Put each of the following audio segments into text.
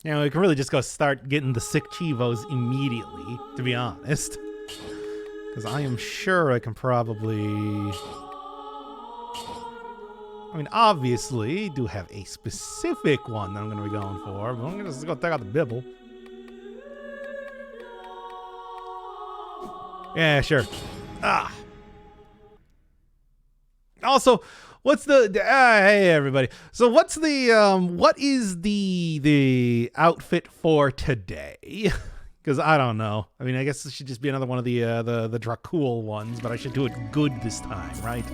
You know, we can really just go start getting the sick cheevos immediately, to be honest. Because I am sure I can probably... I mean, obviously, do have a specific one that I'm going to be going for, but I'm going to just go take out the bibble. Yeah, sure. Ah. Also, what's the... hey, everybody. So what's the... what is the outfit for today? Because I don't know. I mean, I guess it should just be another one of the Dracul ones, but I should do it good this time, right?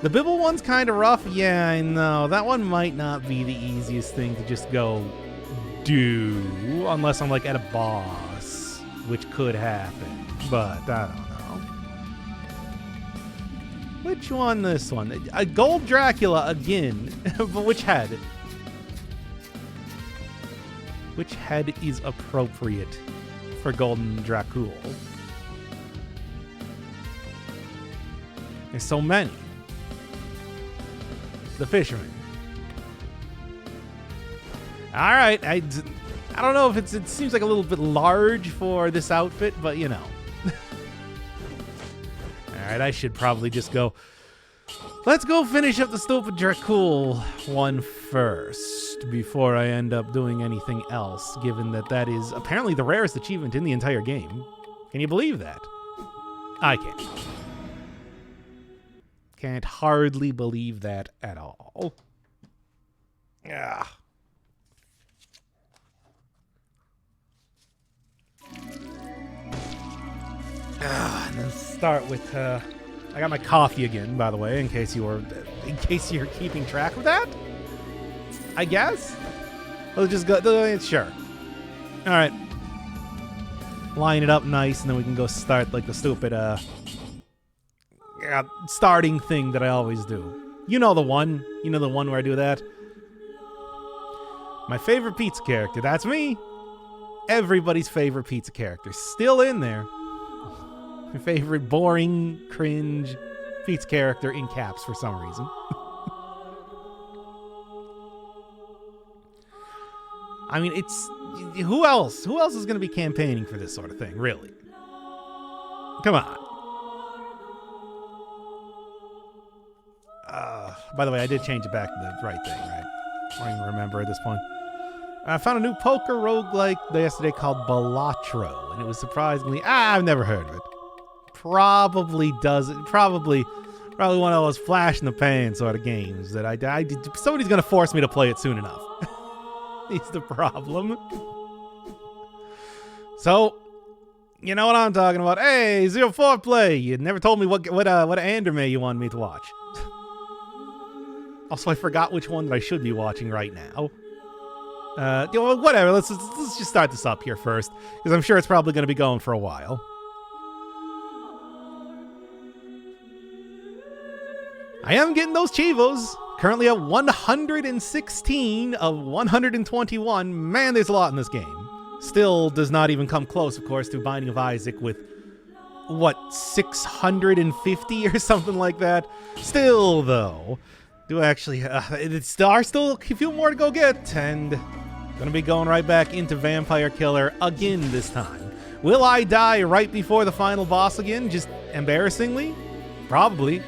The Bibble one's kind of rough. Yeah, I know. That one might not be the easiest thing to just go do, unless I'm like at a boss, which could happen. But I don't know. Which one? This one? A Gold Dracula again, but which head? Which head is appropriate for Golden Dracul? There's so many. The fisherman. All right, I don't know if it seems like a little bit large for this outfit, but you know. All right, I should probably just go. Let's go finish up the stupid Dracul one first before I end up doing anything else, given that that is apparently the rarest achievement in the entire game. Can you believe that? I can't. Can't hardly believe that at all. Yeah. And then start with I got my coffee again, by the way, in case you're keeping track of that. I guess. Let's just go. Sure. All right. Line it up nice, and then we can go start like the stupid starting thing that I always do. You know the one. You know the one where I do that. My favorite pizza character. That's me. Everybody's favorite pizza character. Still in there. My favorite boring, cringe pizza character in caps for some reason. I mean, it's... Who else? Who else is going to be campaigning for this sort of thing, really? Come on. By the way, I did change it back to the right thing, right? I don't even remember at this point. I found a new poker roguelike yesterday called Balatro, and it was surprisingly... I've never heard of it. Probably one of those flash in the pan sort of games that somebody's going to force me to play it soon enough. It's the problem. So, you know what I'm talking about. Hey, 04 play. You never told me what anime you wanted me to watch. Also, I forgot which one that I should be watching right now. Whatever. Let's just start this up here first, because I'm sure it's probably going to be going for a while. I am getting those cheevos. Currently at 116 of 121. Man, there's a lot in this game. Still does not even come close, of course, to Binding of Isaac with, 650 or something like that? Still, though, do actually, there are still a few more to go get, and gonna be going right back into Vampire Killer again this time. Will I die right before the final boss again, just embarrassingly? Probably.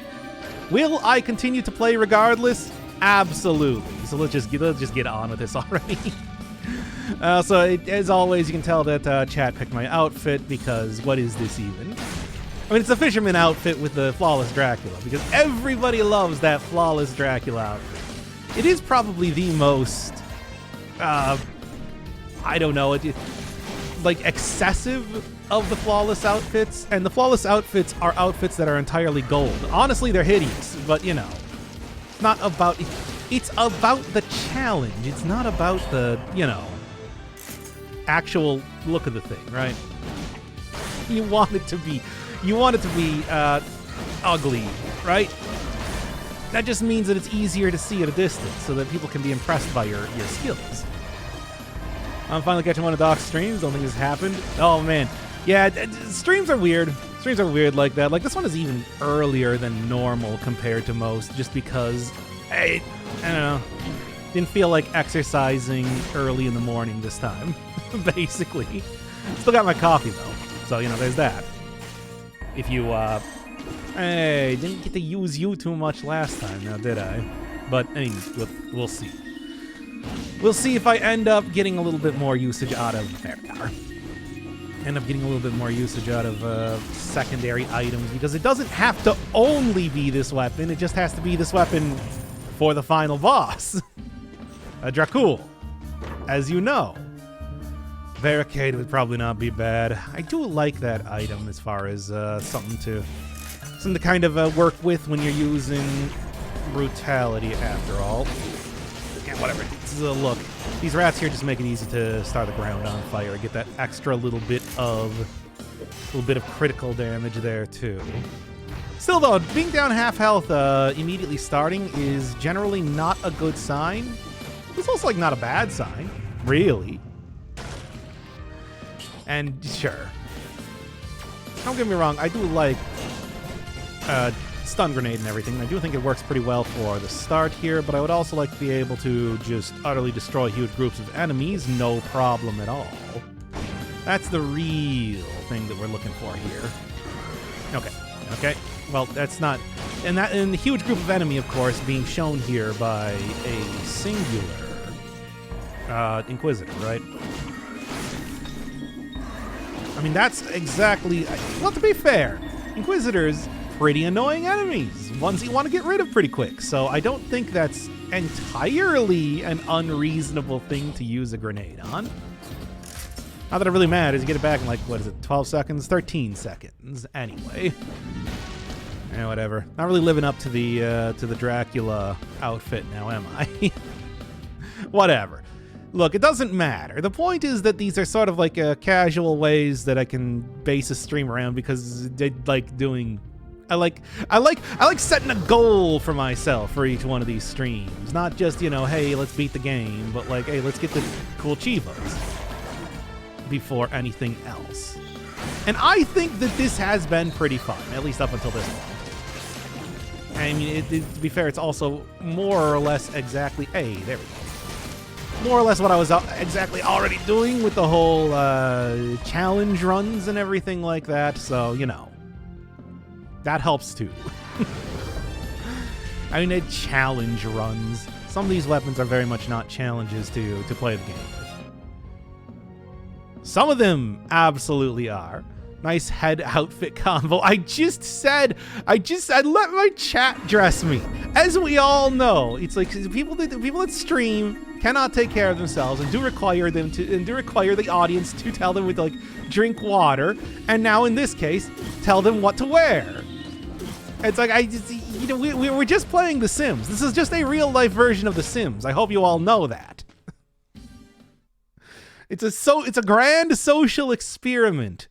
Will I continue to play regardless? Absolutely. So let's just get on with this already. As always, you can tell that chat picked my outfit because what is this even? I mean, it's a fisherman outfit with the flawless Dracula because everybody loves that flawless Dracula outfit. It is probably the most, I don't know, like excessive of the flawless outfits, and the flawless outfits are outfits that are entirely gold. Honestly, they're hideous, but you know, it's not about it. It's about the challenge. It's not about the, you know, actual look of the thing, right? You want it to be ugly, right? That just means that it's easier to see at a distance so that people can be impressed by your skills. I'm finally catching one of Doc's streams. Don't think this happened. Oh, man. Yeah, streams are weird. Streams are weird like that. Like, this one is even earlier than normal compared to most, just because, I don't know. Didn't feel like exercising early in the morning this time, basically. Still got my coffee, though. So, you know, there's that. If you, hey, didn't get to use you too much last time, now did I? But, anyway, we'll see. We'll see if I end up getting a little bit more usage out of... There we are. End up getting a little bit more usage out of secondary items, because it doesn't have to only be this weapon, it just has to be this weapon for the final boss. Dracul, as you know. Barricade would probably not be bad. I do like that item as far as something to kind of work with when you're using brutality after all. Yeah, whatever. This is a look. These rats here just make it easy to start the ground on fire. Get that extra little bit of critical damage there too. Still though, being down half health immediately starting is generally not a good sign. It's also like not a bad sign, really. And sure, don't get me wrong, I do like stun grenade and everything. I do think it works pretty well for the start here, but I would also like to be able to just utterly destroy huge groups of enemies, no problem at all. That's the real thing that we're looking for here. Okay. Well, that's not... And the huge group of enemy, of course, being shown here by a singular Inquisitor, right? I mean, that's exactly... Well, to be fair, Inquisitors, pretty annoying enemies. Ones you want to get rid of pretty quick. So I don't think that's entirely an unreasonable thing to use a grenade on. Not that it really matters. You get it back in like, what is it, 12 seconds? 13 seconds, anyway. Yeah, whatever. Not really living up to the Dracula outfit now, am I? Whatever. Look, it doesn't matter. The point is that these are sort of like casual ways that I can base a stream around, because they like doing... I like setting a goal for myself for each one of these streams. Not just, you know, hey, let's beat the game, but like, hey, let's get the cool cheevos before anything else. And I think that this has been pretty fun, at least up until this point. I mean, to be fair, it's also more or less exactly... Hey, there we go. More or less what I was exactly already doing with the whole challenge runs and everything like that, so, you know. That helps too. I mean, challenge runs. Some of these weapons are very much not challenges to play the game with. Some of them absolutely are. Nice head outfit combo. I let my chat dress me. As we all know, it's like people that stream cannot take care of themselves and do require the audience to tell them to like drink water, and now in this case, tell them what to wear. It's like we're just playing The Sims. This is just a real life version of The Sims. I hope you all know that. It's a grand social experiment.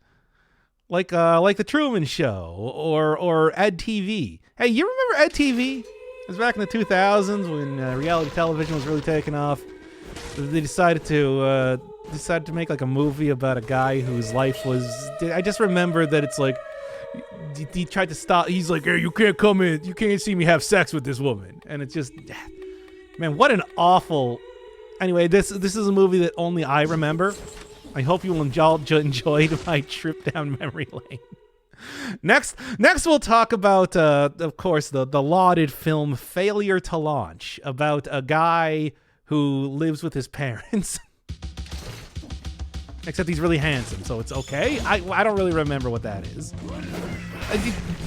Like the Truman Show or Ed TV. Hey, you remember Ed TV? It was back in the 2000s when reality television was really taking off. They decided to make like a movie about a guy whose life was... I just remember that it's like he tried to stop. He's like, hey, you can't come in. You can't see me have sex with this woman. And it's just... Man, what an awful... Anyway, this is a movie that only I remember. I hope you will enjoy my trip down memory lane. Next we'll talk about, of course, the lauded film Failure to Launch, about a guy who lives with his parents. Except he's really handsome, so it's okay. I don't really remember what that is.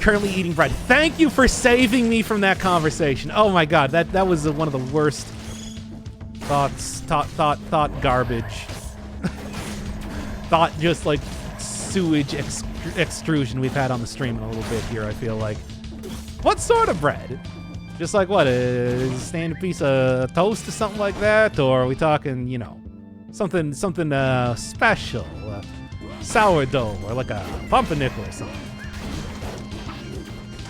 Currently eating bread. Thank you for saving me from that conversation. Oh my god, that was one of the worst thought garbage. Thought just like sewage extrusion we've had on the stream in a little bit here, I feel like. What sort of bread? Just like what, a standard piece of toast or something like that? Or are we talking, you know, something special? Sourdough or like a pumpernickel or something?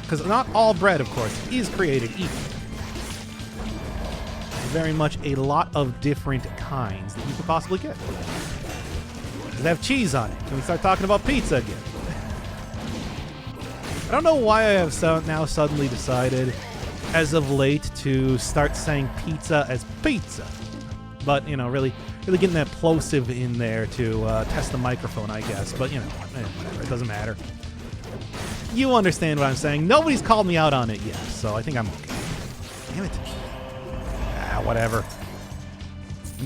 Because not all bread, of course, is created equal. There's very much a lot of different kinds that you could possibly get. Does it have cheese on it? Can we start talking about pizza again? I don't know why I have now suddenly decided as of late to start saying pizza as pizza. But, you know, really getting that plosive in there to test the microphone, I guess. But, you know, whatever, it doesn't matter. You understand what I'm saying. Nobody's called me out on it yet, so I think I'm okay. Damn it. Whatever.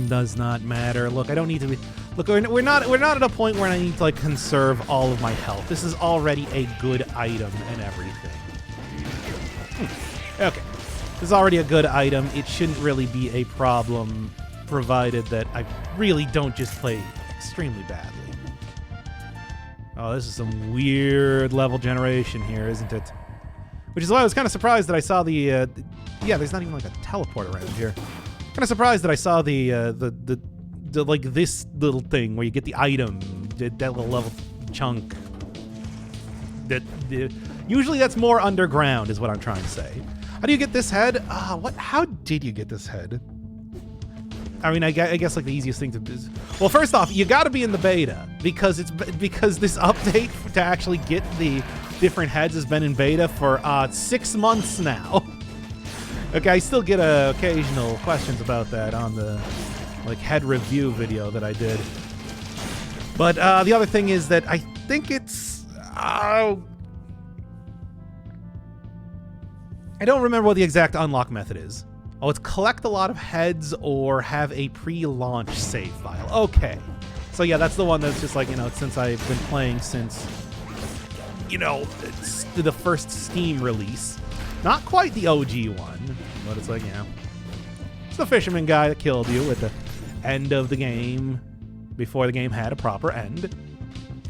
Does not matter. Look, I don't need to be... Look, we're not at a point where I need to, like, conserve all of my health. This is already a good item and everything. Okay. This is already a good item. It shouldn't really be a problem, provided that I really don't just play extremely badly. Oh, this is some weird level generation here, isn't it? Which is why I was kind of surprised that I saw the... yeah, there's not even, like, a teleport around here. Kind of surprised that I saw the like, this little thing where you get the item, that little level chunk. Usually that's more underground, is what I'm trying to say. How do you get this head? How did you get this head? I mean, I guess like the easiest thing to do is... Well, first off, you gotta be in the beta, because this update to actually get the different heads has been in beta for 6 months now. Okay, I still get occasional questions about that on the like head review video that I did. But the other thing is that I think it's... I don't remember what the exact unlock method is. Oh, it's collect a lot of heads or have a pre-launch save file. Okay. So yeah, that's the one that's just like, you know, since I've been playing since, you know, it's the first Steam release. Not quite the OG one, but it's like, you know, it's the fisherman guy that killed you at the end of the game before the game had a proper end,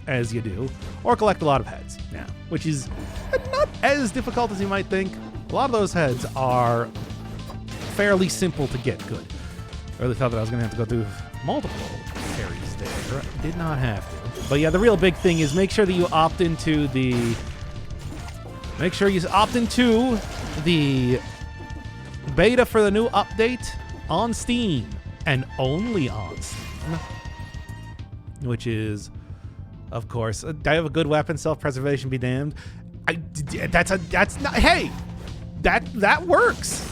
as you do. Or collect a lot of heads, yeah, which is not as difficult as you might think. A lot of those heads are fairly simple to get good. I really thought that I was going to have to go through multiple carries there. Did not have to. But yeah, the real big thing is make sure that you opt into the... Make sure you opt into the beta for the new update on Steam. And only on Steam. Which is, of course, I have a good weapon, self-preservation be damned. That's not... Hey! That works.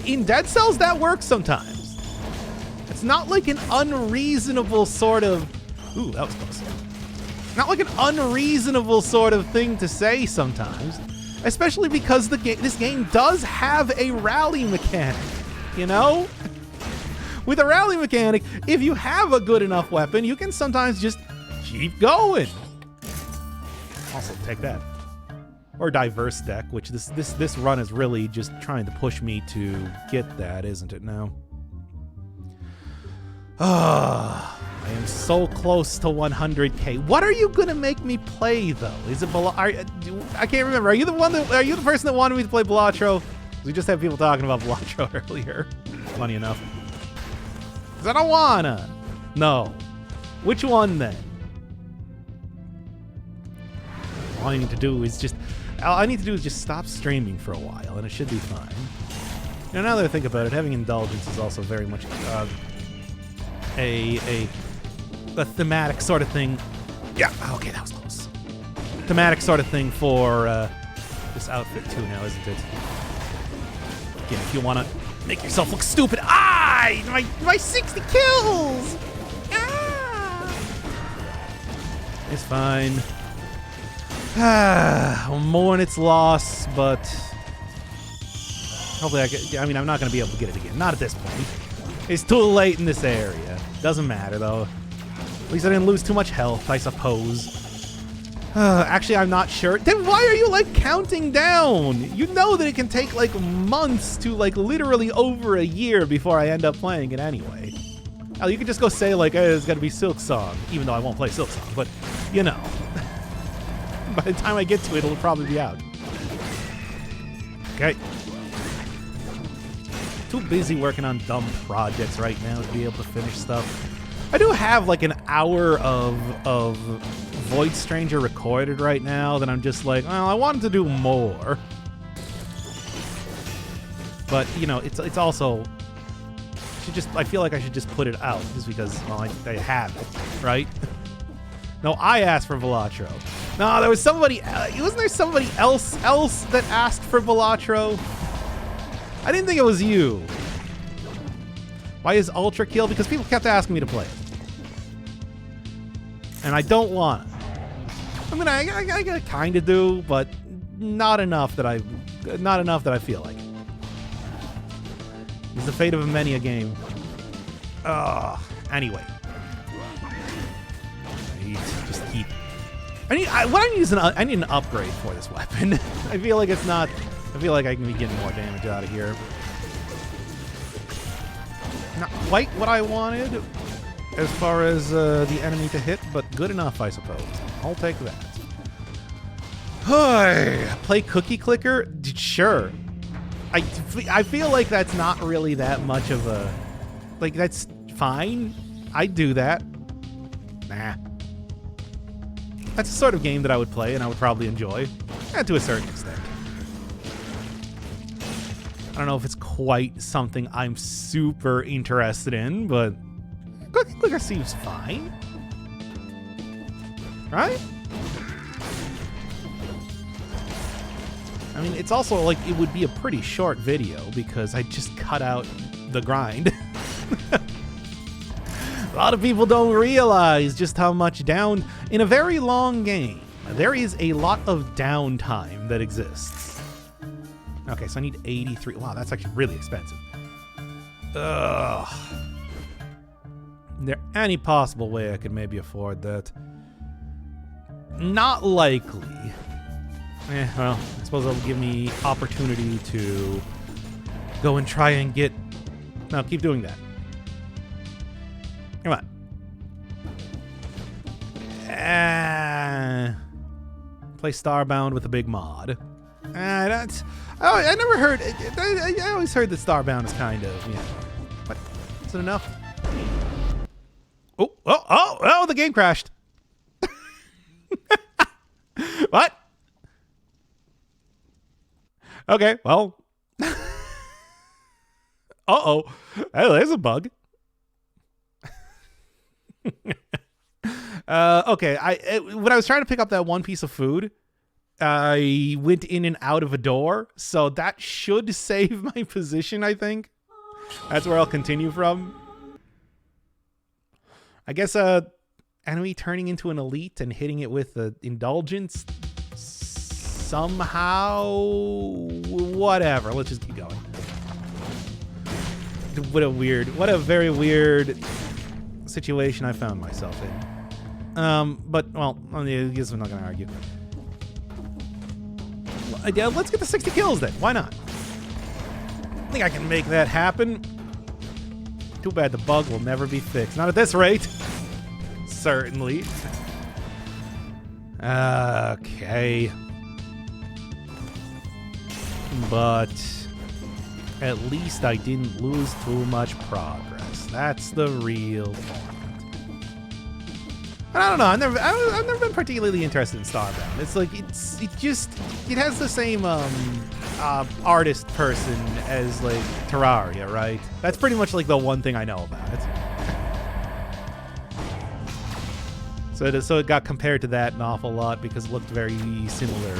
In Dead Cells, that works sometimes. It's not like an unreasonable sort of... Ooh, that was close. Not like an unreasonable sort of thing to say sometimes. Especially because this game does have a rally mechanic, you know? With a rally mechanic, if you have a good enough weapon, you can sometimes just keep going. Also, take that. Or diverse deck, which this run is really just trying to push me to get that, isn't it now? I am so close to 100k. What are you gonna make me play though? Is it I can't remember. Are you the person that wanted me to play Balatro? We just had people talking about Balatro earlier. Funny enough. 'Cause I don't wanna. No. Which one then? All I need to do is just stop streaming for a while, and it should be fine. You know, now that I think about it, having indulgence is also very much a thematic sort of thing. Yeah, okay, that was close. Thematic sort of thing for this outfit too now, isn't it? Again, if you want to make yourself look stupid. My 60 kills! It's fine. Mourn its loss, but hopefully I mean, I'm not going to be able to get it again. Not at this point. It's too late in this area. Doesn't matter, though. At least I didn't lose too much health, I suppose. Actually, I'm not sure. Then why are you, like, counting down? You know that it can take, like, months to, like, literally over a year before I end up playing it anyway. Oh, you could just go say, like, hey, it's got to be Silk Song, even though I won't play Silk Song, but, you know. By the time I get to it, it'll probably be out. Okay. Too busy working on dumb projects right now to be able to finish stuff. I do have like an hour of Void Stranger recorded right now that I'm just like, well, I wanted to do more. But, you know, it's also... I feel like I should just put it out just because, well, I have it, right? No, I asked for Balatro. No, there was somebody... wasn't there somebody else that asked for Balatro? I didn't think it was you. Why is Ultra Kill? Because people kept asking me to play it. And I don't want to. I mean, I kind of do, but not enough that I feel like it. It's the fate of many a game. Anyway. I need an upgrade for this weapon. I feel like I can be getting more damage out of here. Not quite what I wanted as far as the enemy to hit, but good enough, I suppose. I'll take that. Play Cookie Clicker? Sure. I feel like that's not really that much of a... Like, that's fine. I'd do that. Nah. That's the sort of game that I would play and I would probably enjoy. To a certain extent. I don't know if it's quite something I'm super interested in, but... Cookie Clicker seems fine. Right? I mean, it's also like it would be a pretty short video because I just cut out the grind. A lot of people don't realize just how much in a very long game, there is a lot of downtime that exists. Okay, so I need 83. Wow, that's actually really expensive. Ugh. Is there any possible way I could maybe afford that? Not likely. Well, I suppose it'll give me opportunity to go and try and get... No, keep doing that. Come on. Play Starbound with a big mod. That's... Oh, I never heard... I always heard that Starbound is kind of, you know... What? Is it enough? Oh, the game crashed. What? Okay, well. Uh-oh. Oh, there's a bug. Okay, when I was trying to pick up that one piece of food, I went in and out of a door, so that should save my position, I think. That's where I'll continue from. I guess enemy turning into an elite and hitting it with indulgence somehow, whatever. Let's just keep going. What a very weird situation I found myself in. But well, I guess I'm not gonna argue. Let's get the 60 kills then. Why not? I think I can make that happen. Too bad the bug will never be fixed. Not at this rate. Certainly. Okay. But at least I didn't lose too much progress. That's the real point. And I don't know. I've never been particularly interested in Starbound. It's like it has the same artist person as like Terraria, right? That's pretty much like the one thing I know about it. So it got compared to that an awful lot because it looked very similar.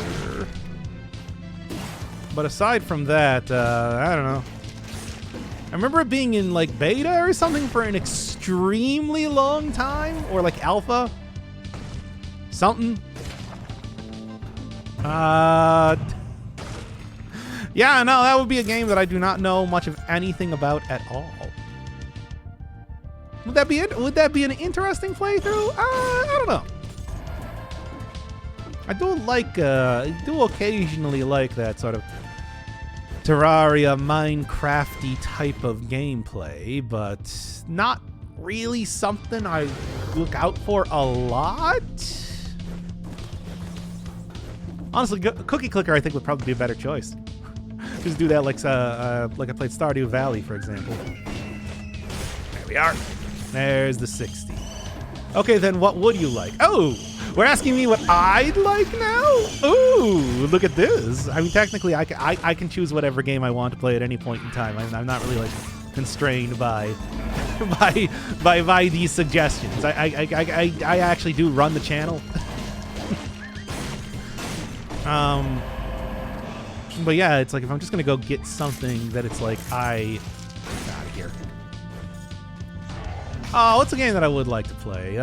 But aside from that, I don't know. I remember it being in like beta or something for an extremely long time, or like alpha. Something. Yeah, no, that would be a game that I do not know much of anything about at all. Would that be it? Would that be an interesting playthrough? I don't know. I do occasionally like that sort of Terraria, Minecrafty type of gameplay, but not really something I look out for a lot. Honestly, Cookie Clicker I think would probably be a better choice. Just do that like I played Stardew Valley, for example. There we are. There's the 60. Okay, then what would you like? Oh, we're asking me what I'd like now? Ooh, look at this. I mean, technically, I can choose whatever game I want to play at any point in time. I'm not really like constrained by these suggestions. I actually do run the channel. But yeah, it's like if I'm just gonna go get something that it's like get out of here. Oh, what's a game that I would like to play?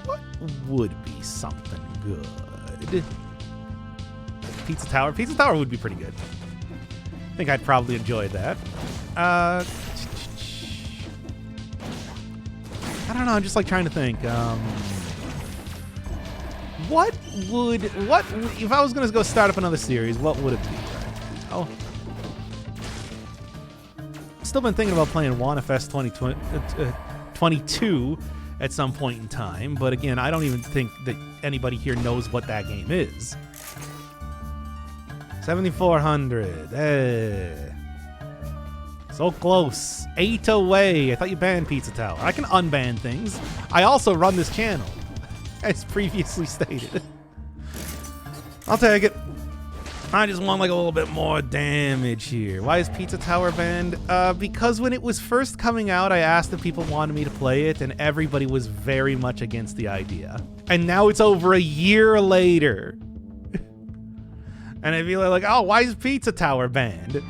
What would be something good? Pizza Tower. Pizza Tower would be pretty good. I think I'd probably enjoy that. I don't know. I'm just like trying to think. What if I was gonna go start up another series? What would it be? Oh, still been thinking about playing WannaFest 2022 at some point in time, but again, I don't even think that anybody here knows what that game is. 7,400. So close. 8 away. I thought you banned Pizza Tower. I can unban things. I also run this channel, as previously stated. I'll take it. I just want like a little bit more damage here. Why is Pizza Tower banned? Because when it was first coming out, I asked if people wanted me to play it, and everybody was very much against the idea. And now it's over a year later. And I feel like, oh, why is Pizza Tower banned?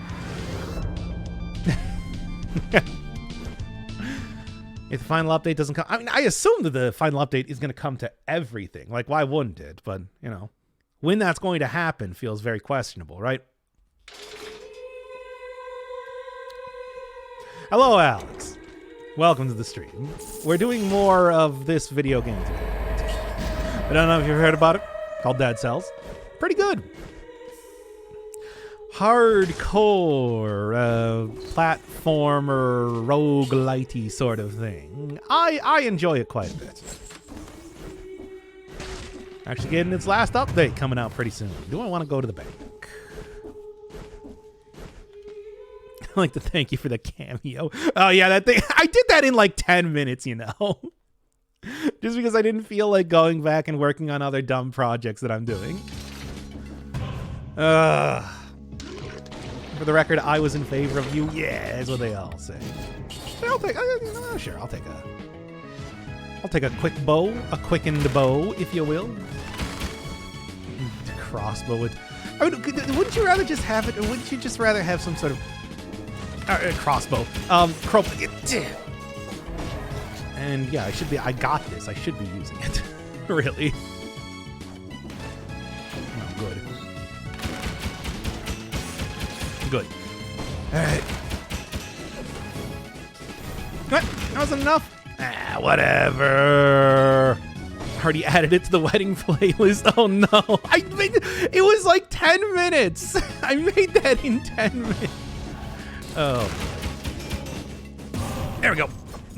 If the final update doesn't come, I mean, I assume that the final update is going to come to everything. Like, why wouldn't it? But, you know, when that's going to happen feels very questionable, right? Hello, Alex. Welcome to the stream. We're doing more of this video game today. I don't know if you've heard about it. Called Dead Cells. Pretty good. Hardcore platformer roguelite-y sort of thing. I enjoy it quite a bit. Actually getting its last update coming out pretty soon. Do I want to go to the bank? I'd like to thank you for the cameo. Oh yeah, that thing. I did that in like 10 minutes, you know. Just because I didn't feel like going back and working on other dumb projects that I'm doing. For the record, I was in favor of you. Yeah, that's what they all say. I'll take. Sure, I'll take a quick bow, a quickened bow, if you will. Crossbow it. I mean, wouldn't you rather just have it, or wouldn't you just rather have some sort of crossbow? And yeah, I got this. I should be using it. Really. Oh, good. Good. Alright. What? That wasn't enough? Whatever. Already added it to the wedding playlist. Oh no. It was like 10 minutes. I made that in 10 minutes. Oh. There we go.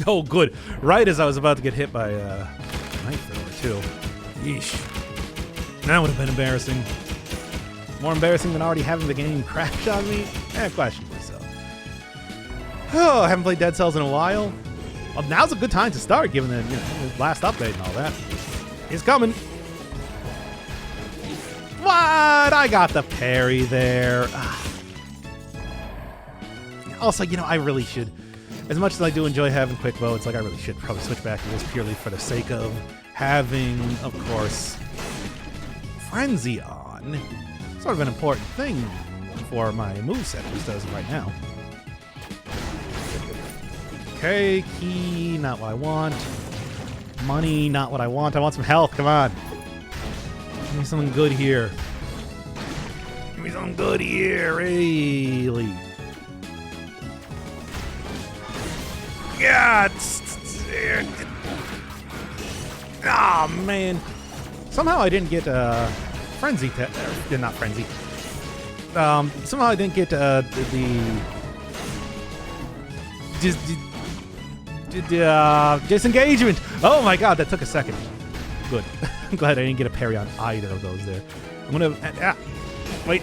Oh, good. Right as I was about to get hit by a knife thrower, too. Yeesh. That would have been embarrassing. More embarrassing than already having the game crash on me? Questionably so. Oh, I haven't played Dead Cells in a while. Well, now's a good time to start, given the last update and all that. It's coming. What? I got the parry there. Also, I really should. As much as I do enjoy having quick bow, it's like I really should probably switch back to this purely for the sake of having, of course, Frenzy on. Sort of an important thing for my moveset, at least as of right now. Okay, key, not what I want. Money, not what I want. I want some health, come on. Give me something good here. Give me something good here, really. Yeah. Oh, man. Somehow I didn't get Frenzy. Not Frenzy. Somehow I didn't get disengagement. Oh my god, that took a second. Good. I'm glad I didn't get a parry on either of those there. I'm gonna... wait.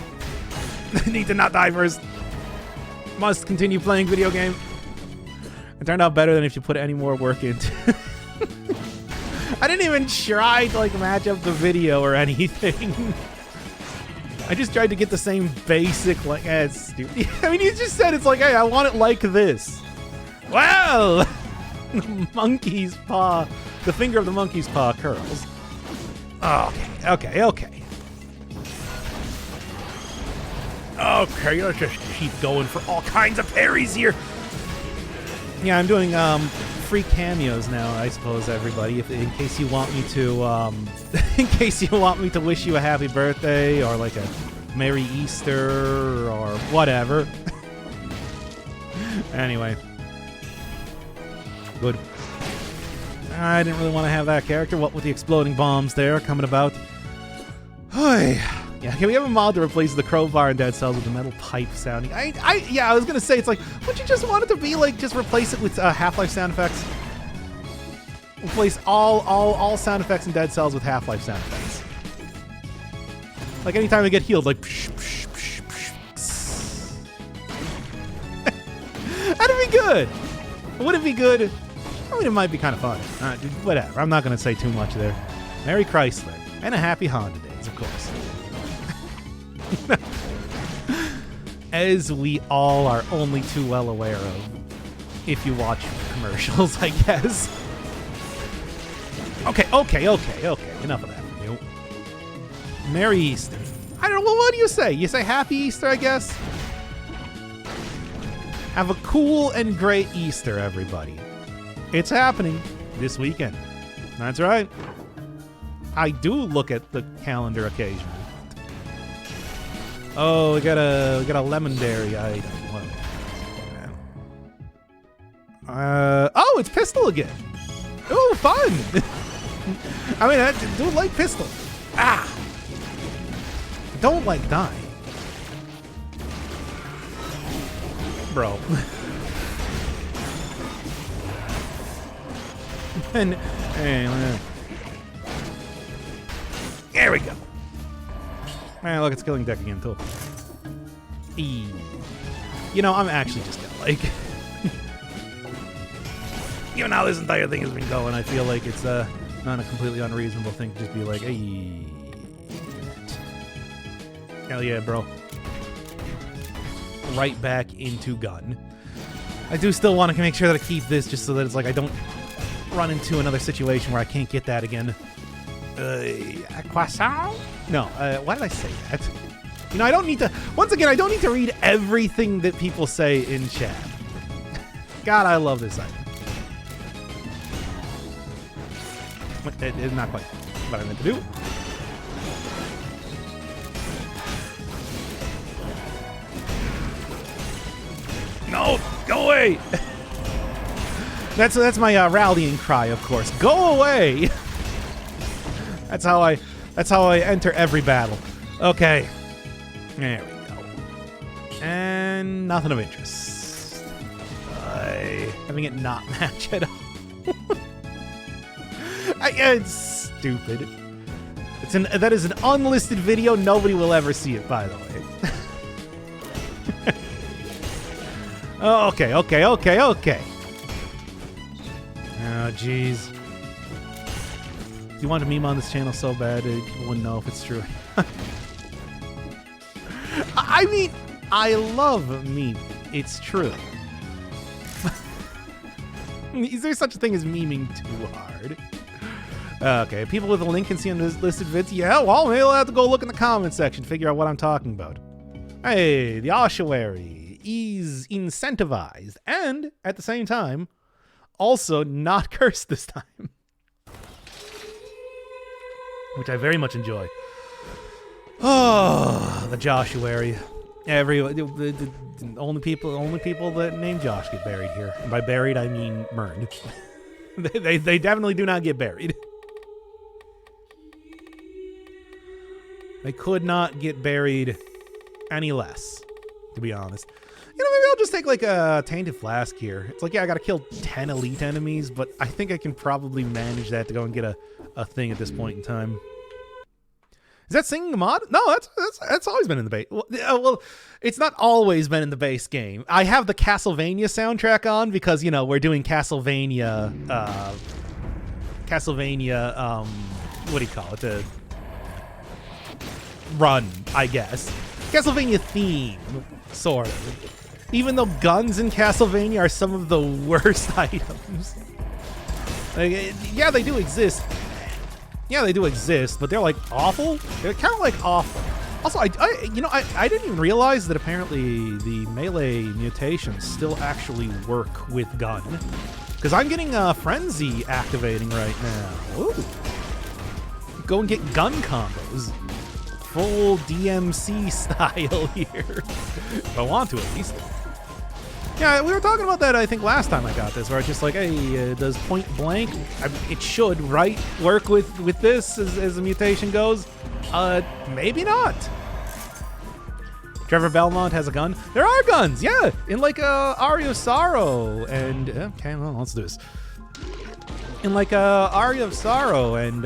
I need to not die first. Must continue playing video game. It turned out better than if you put any more work into. I didn't even try to match up the video or anything. I just tried to get the same basic it's stupid. I mean, you just said it's like, hey, I want it like this. Well, monkey's paw The finger of the monkey's paw curls. Okay. Okay, let's just keep going for all kinds of parries here. Yeah, I'm doing free cameos now, I suppose, everybody. In case you want me to, in case you want me to wish you a happy birthday or like a Merry Easter or whatever. Anyway, good. I didn't really want to have that character. What with the exploding bombs there coming about. Yeah, can we have a mod to replace the crowbar in Dead Cells with the metal pipe sounding? Yeah, I was gonna say, it's like, would you just want it to be like, just replace it with Half-Life sound effects? Replace all sound effects in Dead Cells with Half-Life sound effects. Like anytime I get healed, like psh, psh, psh, psh, psh. That'd be good. Would it be good? I mean, it might be kind of fun. Whatever. I'm not gonna say too much there. Merry Chrysler and a happy Honda Days, of course. As we all are only too well aware of, if you watch commercials, I guess. Okay. Enough of that from you. Merry Easter. I don't know. Well, what do you say? You say Happy Easter, I guess? Have a cool and great Easter, everybody. It's happening this weekend. That's right. I do look at the calendar occasionally. Oh, we got a lemonberry item. Oh, it's pistol again. Oh, fun. I mean, I do like pistol. I don't like dying. Bro. And there we go. Man, look, it's killing deck again, too. You know, I'm actually just gonna, like... Even how this entire thing has been going, I feel like it's not a completely unreasonable thing to just be like, hey... Hell yeah, bro. Right back into gun. I do still want to make sure that I keep this just so that it's like I don't run into another situation where I can't get that again. Croissant? No, why did I say that? You know, I don't need to... Once again, I don't need to read everything that people say in chat. God, I love this item. It's not quite what I meant to do. No, go away! That's my rallying cry, of course. Go away! That's how I enter every battle. Okay. There we go. And nothing of interest. Having it not match at all. It's stupid. That is an unlisted video. Nobody will ever see it, by the way. Okay. Oh, jeez. You want a meme on this channel so bad, people wouldn't know if it's true. I mean, I love meme. It's true. Is there such a thing as memeing too hard? Okay, people with a link can see unlisted vids. Yeah, well, maybe I'll have to go look in the comment section, figure out what I'm talking about. Hey, the ossuary is incentivized and, at the same time, also not cursed this time. Which I very much enjoy. Oh, the Joshuary. The only people that name Josh get buried here. And by buried, I mean burned. they definitely do not get buried. They could not get buried any less, to be honest. You know, maybe I'll just take like a Tainted Flask here. It's like, yeah, I gotta kill 10 elite enemies, but I think I can probably manage that to go and get a thing at this point in time. Is that singing a mod? No, that's always been in the base. Well, it's not always been in the base game. I have the Castlevania soundtrack on because, you know, we're doing Castlevania, what do you call it? The run, I guess. Castlevania theme, sort of. Even though guns in Castlevania are some of the worst items. Like, yeah, they do exist. Yeah, they do exist, but they're like awful. They're kind of like awful. Also, I didn't even realize that apparently the melee mutations still actually work with gun. Because I'm getting Frenzy activating right now. Ooh. Go and get gun combos. Full DMC style here. If I want to, at least. Yeah, we were talking about that, I think, last time I got this, where I was just like, hey, does point blank, it should, right, work with this as the mutation goes? Maybe not. Trevor Belmont has a gun. There are guns, yeah, in like Aria of Sorrow, and, okay, well, let's do this. In like Aria of Sorrow and,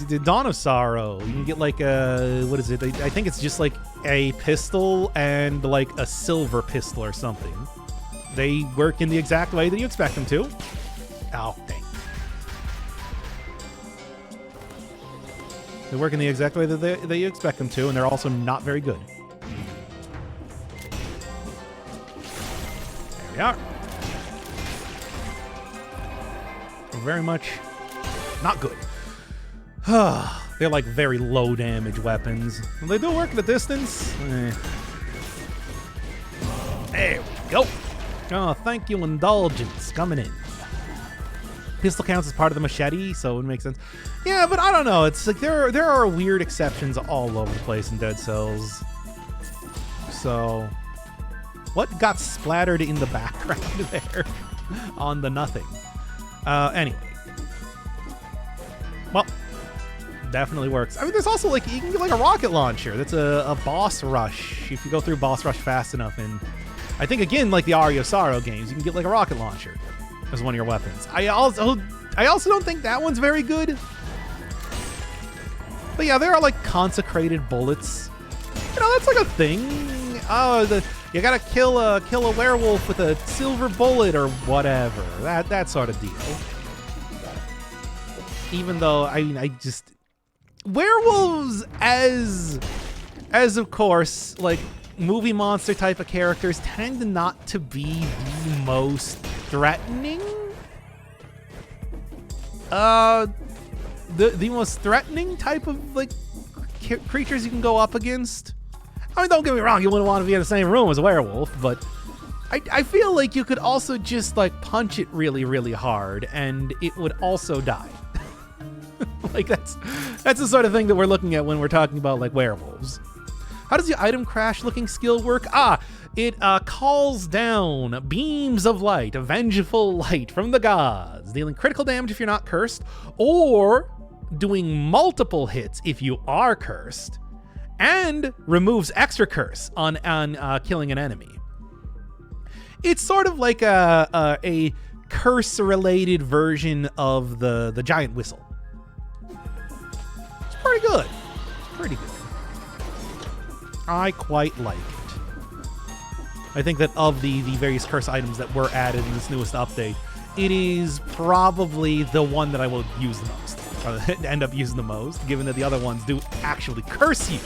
the Dawn of Sorrow, you can get like what is it? I think it's just like a pistol and like a silver pistol or something. They work in the exact way that you expect them to. Oh, dang. They work in the exact way that you expect them to, and they're also not very good. There we are. They're very much not good. They're like very low damage weapons. They do work at a distance. There we go. Oh, thank you, Indulgence, coming in. Pistol counts as part of the machete, so it makes sense. Yeah, but I don't know. It's like there are weird exceptions all over the place in Dead Cells. So, what got splattered in the background there on the nothing? Anyway. Well, definitely works. I mean, there's also like, you can get like a rocket launcher. That's a boss rush. If you go through boss rush fast enough, and I think again, like the Aria of Sorrow games, you can get like a rocket launcher as one of your weapons. I also don't think that one's very good. But yeah, there are like consecrated bullets. You know, that's like a thing. Oh, you gotta kill a werewolf with a silver bullet or whatever. That sort of deal. Even though I just werewolves as of course like movie monster type of characters tend not to be the most threatening. The most threatening type of like creatures you can go up against. I mean, don't get me wrong, you wouldn't want to be in the same room as a werewolf, but I feel like you could also just like punch it really, really hard and it would also die. Like that's the sort of thing that we're looking at when we're talking about like werewolves. How does the item crash looking skill work? It calls down beams of light, a vengeful light from the gods, dealing critical damage if you're not cursed, or doing multiple hits if you are cursed, and removes extra curse on killing an enemy. It's sort of like a curse-related version of the giant whistle. It's pretty good. Pretty good. I quite like it. I think that of the various curse items that were added in this newest update, it is probably the one that I will use the most, or end up using the most, given that the other ones do actually curse you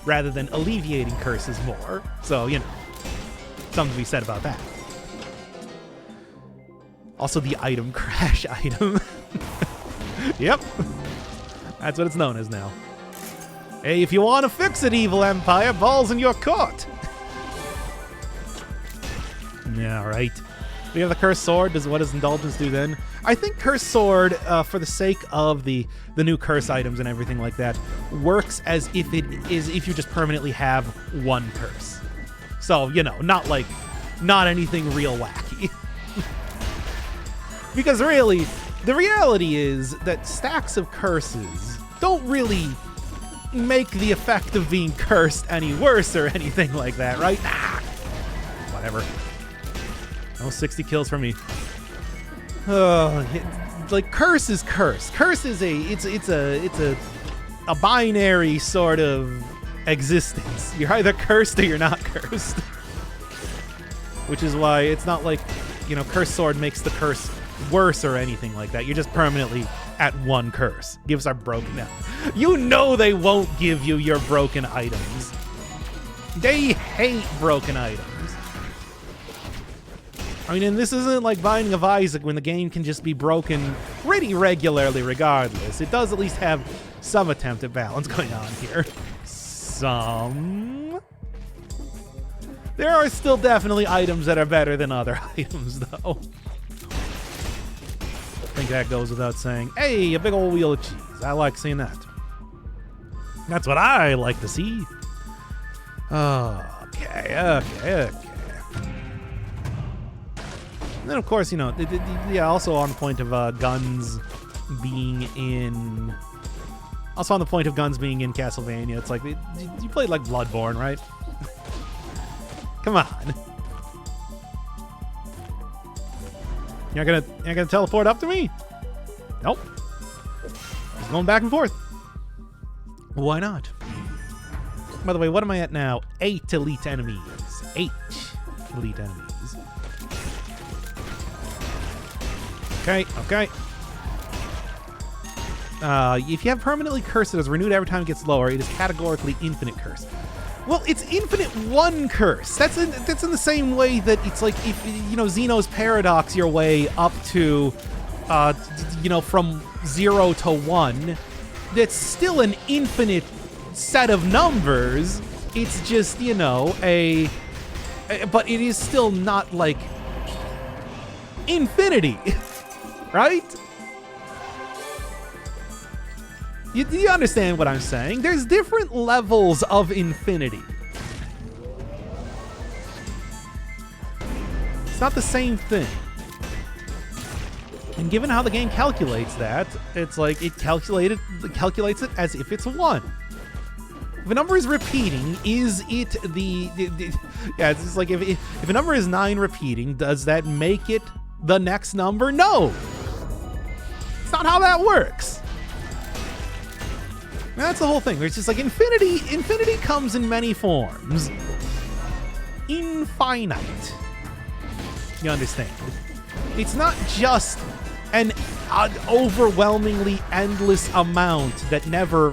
rather than alleviating curses more. So, you know, something to be said about that. Also, the item crash item. Yep. That's what it's known as now. Hey, if you want to fix it, Evil Empire, ball's in your court. Yeah, right. We have the Cursed Sword. What does Indulgence do then? I think Cursed Sword, for the sake of the new curse items and everything like that, works as if you just permanently have one curse. So, you know, not anything real wacky. Because really, the reality is that stacks of curses don't really make the effect of being cursed any worse or anything like that, right? Whatever. Oh, 60 kills for me. Like curse is curse. Curse is a binary sort of existence. You're either cursed or you're not cursed. Which is why it's not like, you know, Cursed Sword makes the curse worse or anything like that. You're just permanently at one curse. Gifts are broken now. You know they won't give you your broken items. They hate broken items. I mean, and this isn't like Binding of Isaac when the game can just be broken pretty regularly regardless. It does at least have some attempt at balance going on here. Some. There are still definitely items that are better than other items, though. I think that goes without saying. Hey, a big old wheel of cheese. I like seeing that. That's what I like to see. Okay. And then, of course, you know, yeah, also on the point of guns being in... Also on the point of guns being in Castlevania, it's like, you played like Bloodborne, right? Come on. You're not gonna teleport up to me? Nope. Just going back and forth. Why not? By the way, what am I at now? 8 elite enemies. 8 elite enemies. Okay. If you have permanently cursed that is renewed every time it gets lower, it is categorically infinite curse. Well, it's infinite one curse. That's in the same way that it's like if you know Zeno's paradox your way up to, you know, from 0 to 1. That's still an infinite set of numbers. It's just, you know, but it is still not like infinity, right? You understand what I'm saying? There's different levels of infinity. It's not the same thing. And given how the game calculates that, it's like it calculates it as if it's 1. If a number is repeating, is it yeah, it's just like if a number is 9 repeating, does that make it the next number? No. It's not how that works. That's the whole thing. It's just like infinity comes in many forms. Infinite. You understand? It's not just an overwhelmingly endless amount that never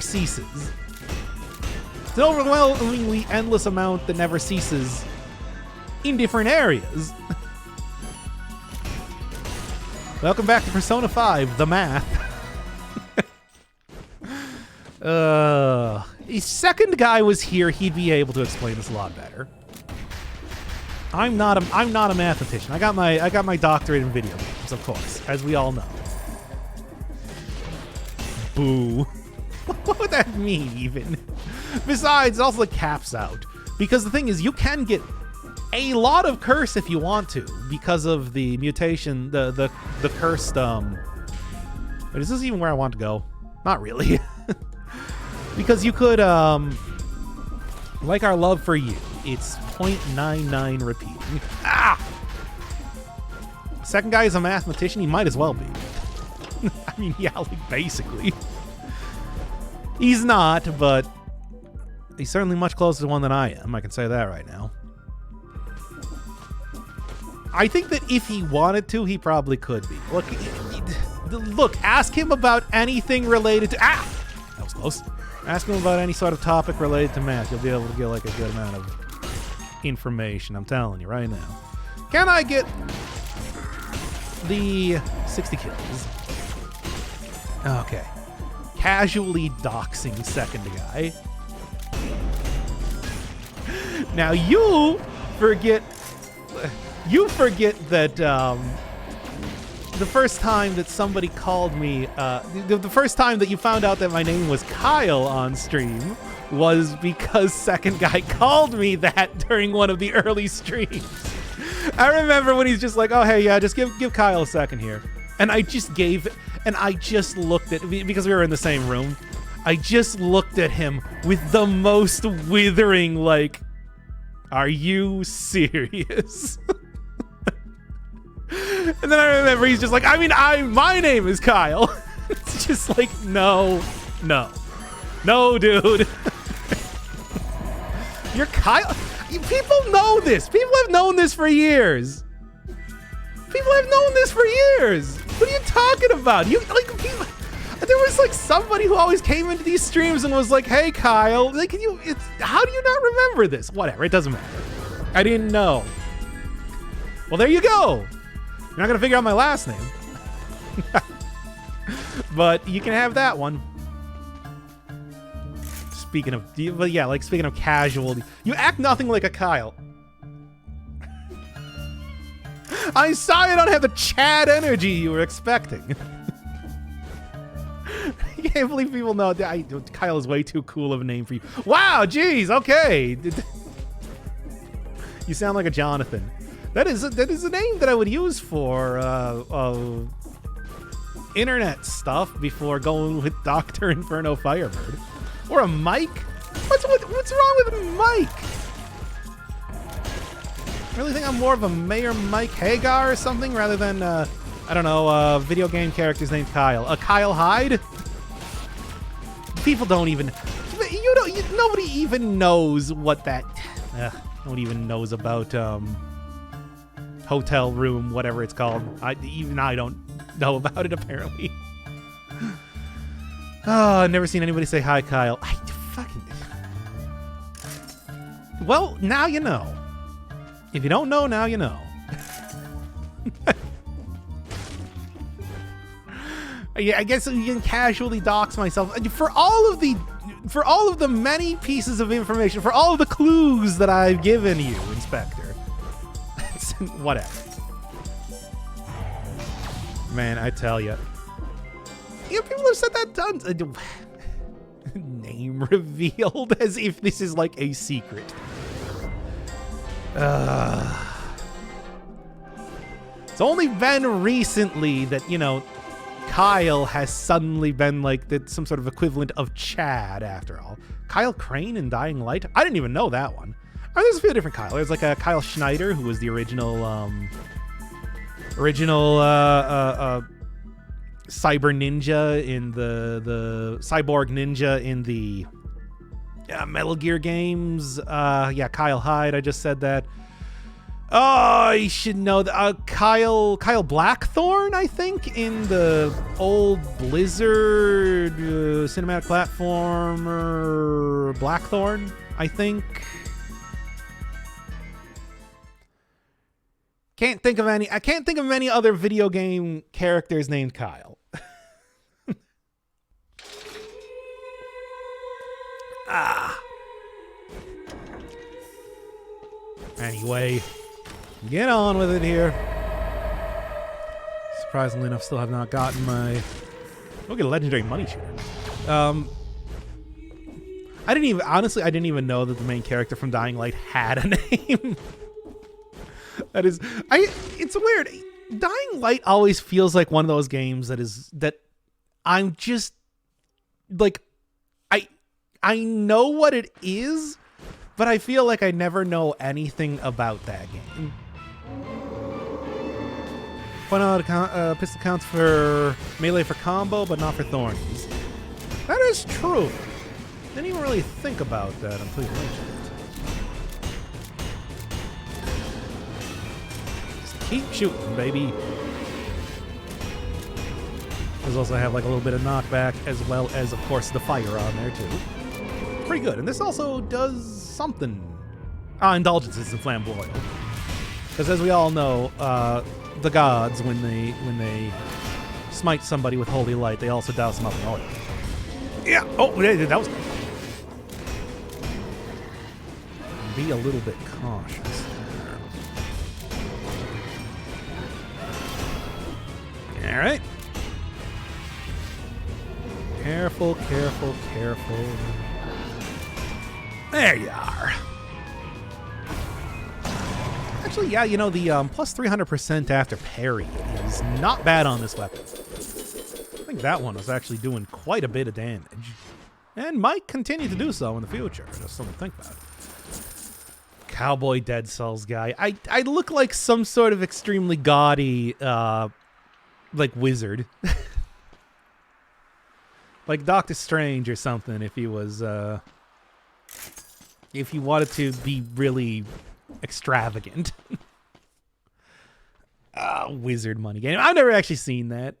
ceases. It's an overwhelmingly endless amount that never ceases in different areas. Welcome back to Persona 5, the math. If second guy was here, he'd be able to explain this a lot better. I'm not a mathematician. I got my doctorate in video games, of course, as we all know. Boo. What would that mean, even? Besides, it also caps out. Because the thing is, you can get a lot of curse if you want to, because of the mutation, the cursed, But is this even where I want to go? Not really. Because you could, like our love for you, it's 0.99 repeating. Ah! Second guy is a mathematician, he might as well be. I mean, yeah, like, basically. He's not, but he's certainly much closer to one than I am. I can say that right now. I think that if he wanted to, he probably could be. Look, ask him about anything related to... Ah! That was close. Ask him about any sort of topic related to math. You'll be able to get like a good amount of information. I'm telling you right now. Can I get the 60 kills? Okay. Casually doxing second guy. Now you forget that the first time that somebody called me, the first time that you found out that my name was Kyle on stream was because second guy called me that during one of the early streams. I remember when he's just like, oh, hey, yeah, just give Kyle a second here. And I just looked at, because we were in the same room, I just looked at him with the most withering, like, are you serious? And then I remember he's just like, I mean, my name is Kyle. It's just like, no, dude. You're Kyle. People know this. People have known this for years. What are you talking about? There was like somebody who always came into these streams and was like, hey, Kyle, like, how do you not remember this? Whatever, it doesn't matter. I didn't know. Well, there you go. You're not gonna figure out my last name. But you can have that one. Speaking of, but yeah, like speaking of casual, you act nothing like a Kyle. I'm sorry I don't have the Chad energy you were expecting. I can't believe people know that Kyle is way too cool of a name for you. Wow, geez, okay. You sound like a Jonathan. That is a name that I would use for internet stuff before going with Dr. Inferno Firebird. Or a Mike? What's wrong with Mike? I really think I'm more of a Mayor Mike Hagar or something rather than, I don't know, video game characters named Kyle. A Kyle Hyde? People don't even... nobody even knows what that... nobody even knows about, hotel room, whatever it's called. Even I don't know about it, apparently. Oh, I've never seen anybody say hi, Kyle. Well, now you know. If you don't know, now you know. Yeah, I guess you can casually dox myself for all of the many pieces of information, for all of the clues that I've given you, Inspector. Whatever. Man, I tell you. You know, people have said that tons. Name revealed as if this is like a secret. It's only been recently that, you know, Kyle has suddenly been like some sort of equivalent of Chad after all. Kyle Crane in Dying Light? I didn't even know that one. Oh, there's a few different Kyle. There's like a Kyle Schneider who was the original cyber ninja in the cyborg ninja in the Metal Gear games. Yeah, Kyle Hyde. I just said that. Oh, I should know that. Kyle Blackthorne, I think, in the old Blizzard cinematic platformer Blackthorne, I think. I can't think of any other video game characters named Kyle. Anyway, get on with it here. Surprisingly enough, still have not gotten my... Look at a legendary money shooter. I didn't even know that the main character from Dying Light had a name. It's weird. Dying Light always feels like one of those games that I'm just like, I know what it is, but I feel like I never know anything about that game. Point out pistol counts for melee for combo, but not for thorns. That is true. Didn't even really think about that until you mentioned it. Keep shooting, baby. There's also have like a little bit of knockback as well as, of course, the fire on there too. Pretty good. And this also does something. Indulgences in flamboyant. Because as we all know, the gods, when they smite somebody with holy light, they also douse them up in oil. Yeah. Oh, that was good. Be a little bit cautious. All right. Careful, careful, careful. There you are. Actually, yeah, you know, the plus 300% after parry is not bad on this weapon. I think that one was actually doing quite a bit of damage. And might continue to do so in the future. Just something to think about. Cowboy Dead Cells guy. I look like some sort of extremely gaudy, like wizard. Like Doctor Strange or something if he was, if he wanted to be really extravagant. Wizard money game. I've never actually seen that.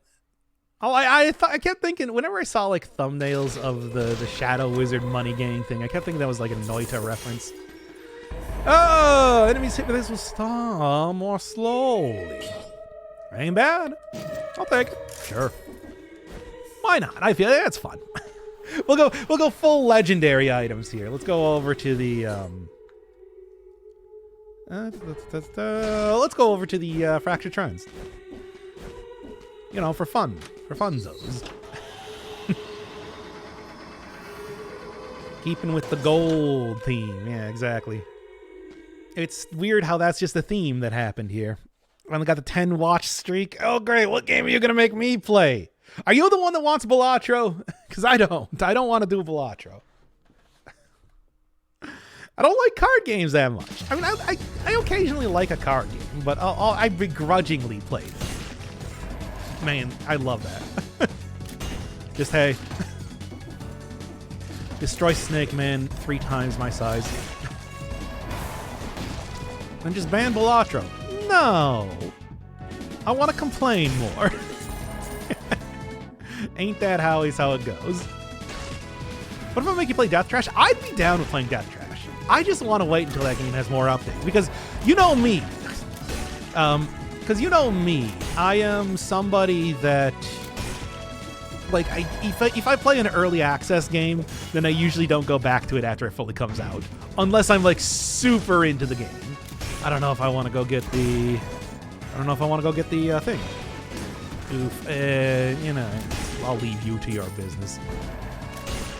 Oh, I kept thinking, whenever I saw like thumbnails of the Shadow Wizard money game thing, I kept thinking that was like a Noita reference. Oh, enemies hit with this will stop more slowly. Ain't bad. I'll take it. Sure. Why not? I feel that's fun. We'll go full legendary items here. Let's go over to the let's go over to the fractured trends. You know, for fun. For funzos. Keeping with the gold theme. Yeah, exactly. It's weird how that's just a theme that happened here. I only got the 10 watch streak. Oh, great. What game are you going to make me play? Are you the one that wants Balatro? Because I don't. I don't want to do Balatro. I don't like card games that much. I mean, I occasionally like a card game, but I begrudgingly play it. Man, I love that. Just, hey. Destroy Snake Man 3 times my size. And just ban Balatro. No. I want to complain more. Ain't that how it goes? What if I make you play Death Trash? I'd be down with playing Death Trash. I just want to wait until that game has more updates. Because you know me. I am somebody that... Like, if I play an early access game, then I usually don't go back to it after it fully comes out. Unless I'm, like, super into the game. I don't know if I want to go get the... thing. Oof. You know, I'll leave you to your business.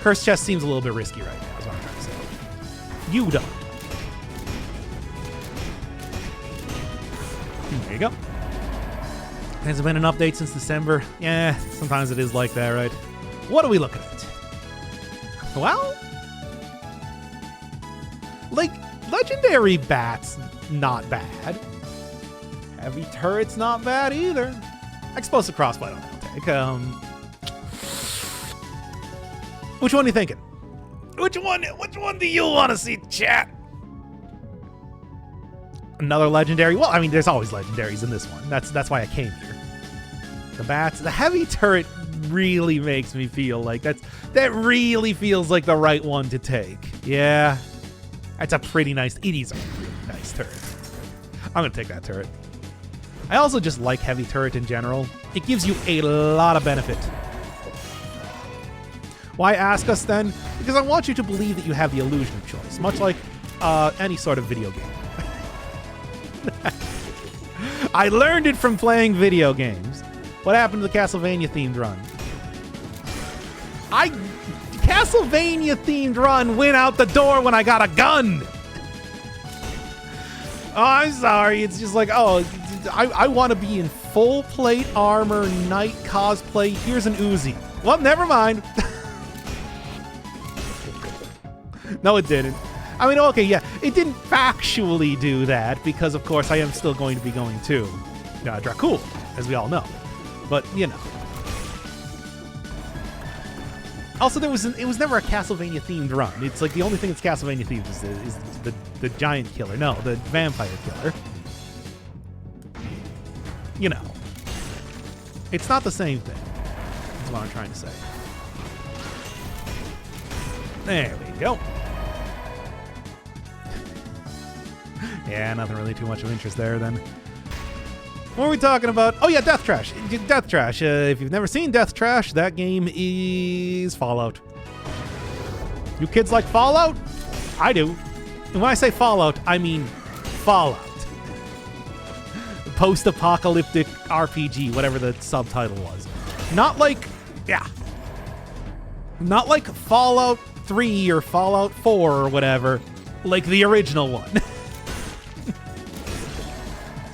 Curse Chest seems a little bit risky right now, is what I'm trying to say. You don't. There you go. Has there been an update since December? Yeah, sometimes it is like that, right? What are we looking at? Well, like, legendary bats, not bad. Heavy turret's not bad either. Explosive crossbow, I'll take. Which one are you thinking? Which one do you want to see, chat? Another legendary? Well, I mean, there's always legendaries in this one. That's why I came here. The bats, the heavy turret really makes me feel like that really feels like the right one to take. Yeah, that's a pretty nice. It is a really nice turret. I'm gonna take that turret. I also just like heavy turret in general. It gives you a lot of benefit. Why ask us then? Because I want you to believe that you have the illusion of choice, much like any sort of video game. I learned it from playing video games. What happened to the Castlevania themed run? Castlevania themed run went out the door when I got a gun. Oh, I'm sorry. It's just like, oh, I want to be in full plate armor, knight cosplay. Here's an Uzi. Well, never mind. No, it didn't. I mean, okay, yeah, it didn't factually do that because, of course, I am still going to be going to Dracul, as we all know. But, you know. Also, it was never a Castlevania-themed run. It's like the only thing that's Castlevania-themed is the giant killer. No, the vampire killer. You know. It's not the same thing. That's what I'm trying to say. There we go. Yeah, nothing really too much of interest there then. What are we talking about? Oh yeah, Death Trash. Death Trash. If you've never seen Death Trash, that game is Fallout. You kids like Fallout? I do. And when I say Fallout, I mean Fallout. Post-apocalyptic RPG, whatever the subtitle was. Not like, yeah. Not like Fallout 3 or Fallout 4 or whatever. Like the original one.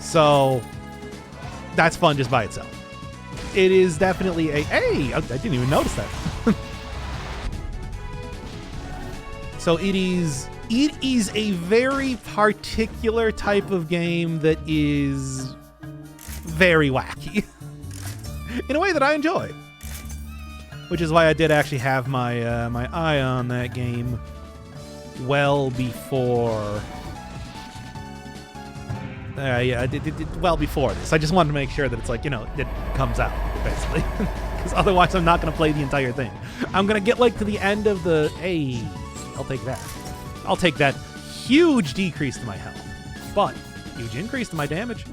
So, that's fun just by itself. It is definitely a... Hey, I didn't even notice that. So it is a very particular type of game that is very wacky. In a way that I enjoy. Which is why I did actually have my my eye on that game well before... yeah, I did well before this. I just wanted to make sure that it's like, you know, it comes out, basically. Because otherwise I'm not going to play the entire thing. I'm going to get, like, to the end of the... Hey, I'll take that. I'll take that huge decrease to my health, but huge increase to my damage.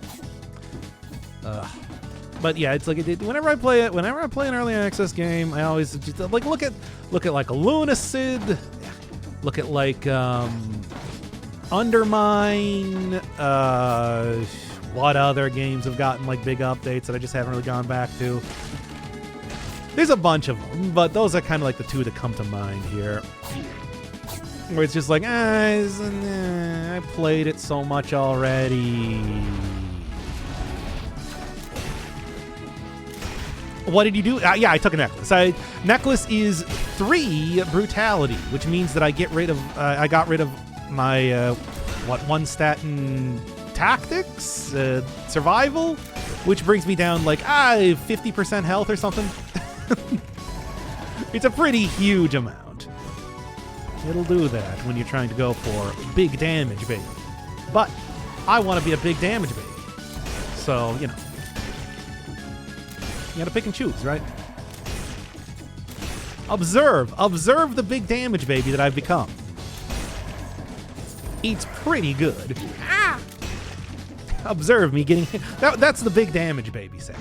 But yeah, it's like whenever I play an early access game, I always just like look at like a Lunacid, look at like Undermine. What other games have gotten like big updates that I just haven't really gone back to? There's a bunch of them, but those are kind of like the two that come to mind here. Where it's just like, I played it so much already. What did you do? Yeah, I took a necklace. Necklace is 3 brutality, which means that I got rid of my one stat in tactics, survival, which brings me down like 50% health or something. It's a pretty huge amount. It'll do that when you're trying to go for big damage, baby. But I want to be a big damage baby, so you know. You gotta pick and choose, right? Observe the big damage baby that I've become. It's pretty good. Observe me getting hit. That's the big damage baby sound.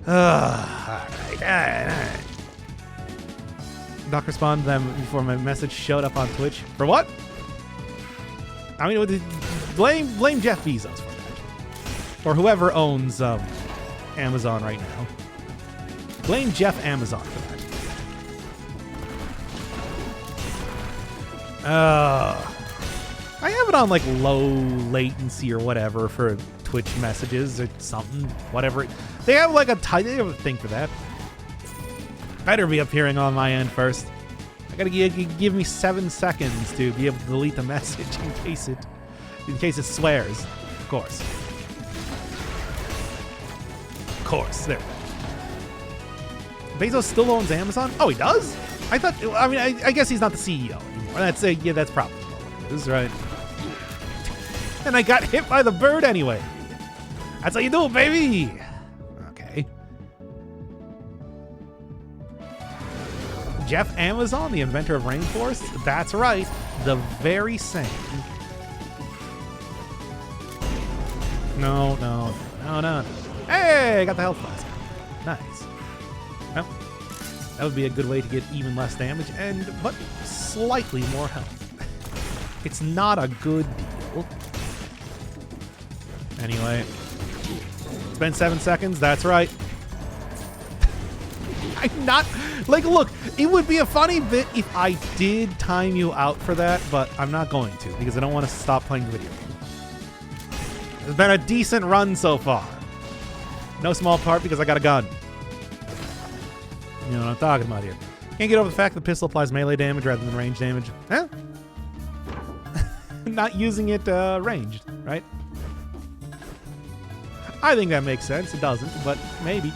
All right. Doc responded to them before my message showed up on Twitch. For what? I mean, blame Jeff Bezos for that, or whoever owns Amazon right now. Blame Jeff Amazon for that. I have it on like low latency or whatever for Twitch messages or something, whatever. They have like they have a thing for that. Better be appearing on my end first. I gotta give me 7 seconds to be able to delete the message in case it swears. Of course. There. Bezos still owns Amazon? Oh, he does? I guess he's not the CEO anymore. That's probably what it is, right? And I got hit by the bird anyway. That's how you do it, baby. Okay. Jeff Amazon, the inventor of rainforests? That's right. The very same. No. Hey, I got the health flask. Nice. Well, that would be a good way to get even less damage but slightly more health. It's not a good deal. Anyway, it's been 7 seconds. That's right. I'm not like, look, it would be a funny bit if I did time you out for that, but I'm not going to because I don't want to stop playing the video game. It's been a decent run so far. No small part because I got a gun. You know what I'm talking about here. Can't get over the fact that the pistol applies melee damage rather than range damage. Huh? Not using it ranged, right? I think that makes sense. It doesn't, but maybe.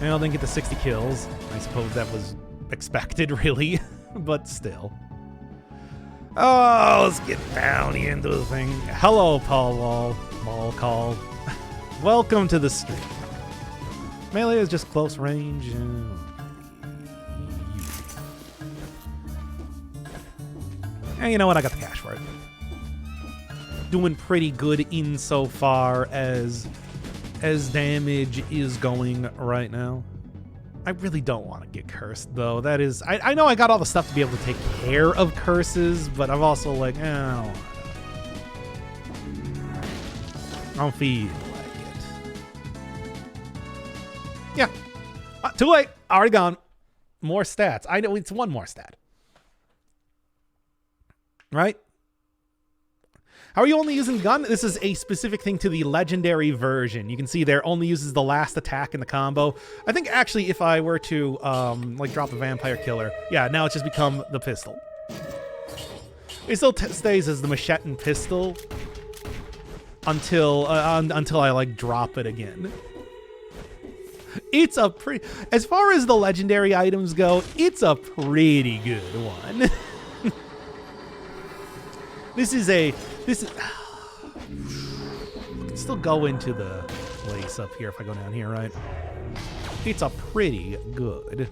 I don't think get to 60 kills. I suppose that was expected, really, but still. Oh, let's get down into the thing. Hello, Paul Wall. Mall call. Welcome to the stream. Melee is just close range. And you know what? I got the cash for it. Doing pretty good insofar as damage is going right now. I really don't want to get cursed, though. That is... I know I got all the stuff to be able to take care of curses, but I'm also like, I don't feel like it. Yeah. Too late. Already gone. More stats. I know it's one more stat. Right? How are you only using gun? This is a specific thing to the legendary version. You can see there only uses the last attack in the combo. I think actually if I were to like drop a vampire killer, yeah, now it's just become the pistol. It still stays as the machete and pistol until I like drop it again. It's a pretty, as far as the legendary items go, it's a pretty good one. This is I can still go into the place up here if I go down here, right? It's a pretty good.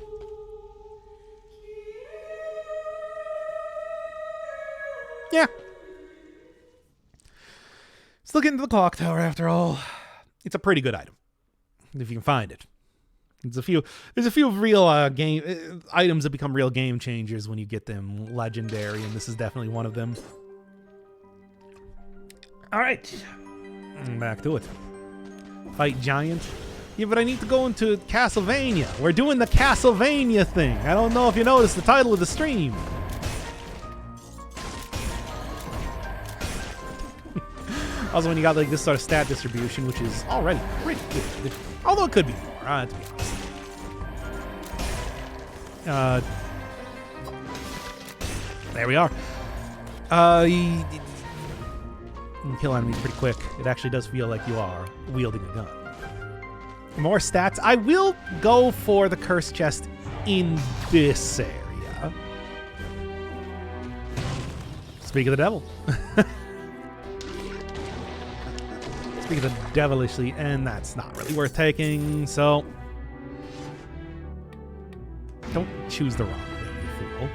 Yeah. Still getting to the clock tower after all. It's a pretty good item if you can find it. There's a few real game items that become real game changers when you get them legendary, and this is definitely one of them. All right, back to it. Fight giant. Yeah, but I need to go into Castlevania. We're doing the Castlevania thing. I don't know if you noticed the title of the stream. Also, when you got like this sort of stat distribution, which is already pretty good, although it could be more, to be honest. There we are. You can kill enemies pretty quick. It actually does feel like you are wielding a gun. More stats. I will go for the curse chest in this area. Speak of the devil. Speak of the devilishly, and that's not really worth taking, so don't choose the wrong thing, you fool.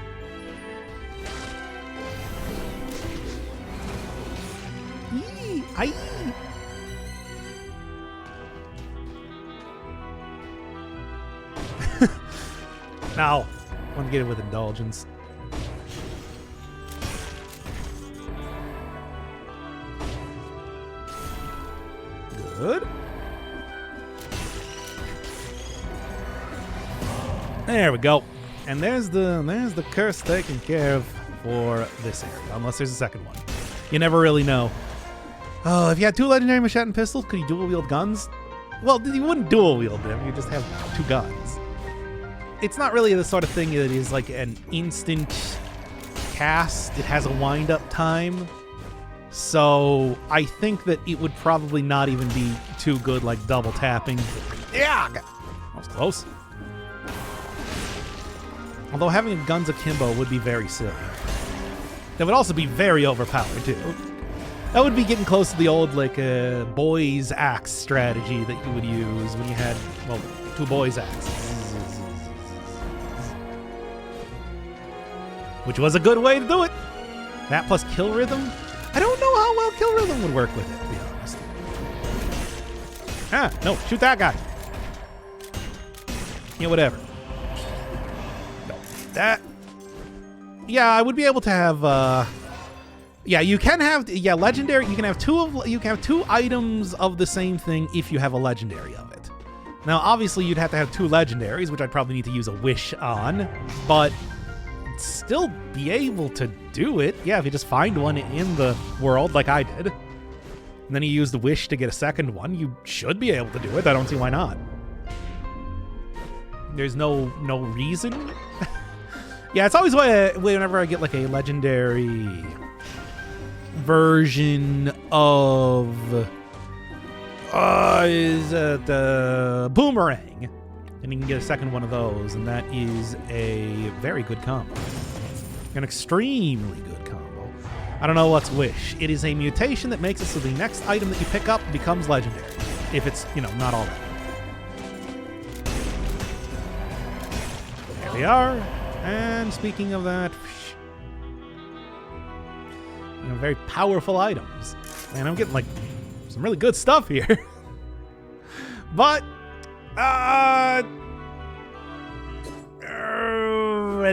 Eee, aye. Now, I want to get it with indulgence. Good. There we go. And there's the curse taken care of for this area, unless there's a second one. You never really know. Oh, if you had 2 legendary machete and pistols, could you dual wield guns? Well, you wouldn't dual wield them. You just have 2 guns. It's not really the sort of thing that is like an instant cast. It has a wind-up time. So I think that it would probably not even be too good, like double tapping. Yeah, that was close. Although having a guns akimbo would be very silly. That would also be very overpowered too. That would be getting close to the old like boys axe strategy that you would use when you had 2 boys axes, which was a good way to do it. That plus kill rhythm. I don't know how well kill rhythm would work with it, to be honest. Ah, no, shoot that guy. Yeah, whatever. No, that. Yeah, I would be able to have. Yeah, you can have. Yeah, legendary. You can have 2 items of the same thing if you have a legendary of it. Now, obviously, you'd have to have 2 legendaries, which I'd probably need to use a wish on, but still be able to do it. Yeah, if you just find one in the world like I did, and then you use the wish to get a second one, you should be able to do it. I don't see why not. There's no reason. Yeah, it's always whenever I get like a legendary version of the boomerang, and you can get a second one of those, and that is a very good combo. An extremely good combo. I don't know what's wish. It is a mutation that makes it so the next item that you pick up becomes legendary. If it's, not already. There we are. And speaking of that, very powerful items. Man, I'm getting like some really good stuff here. But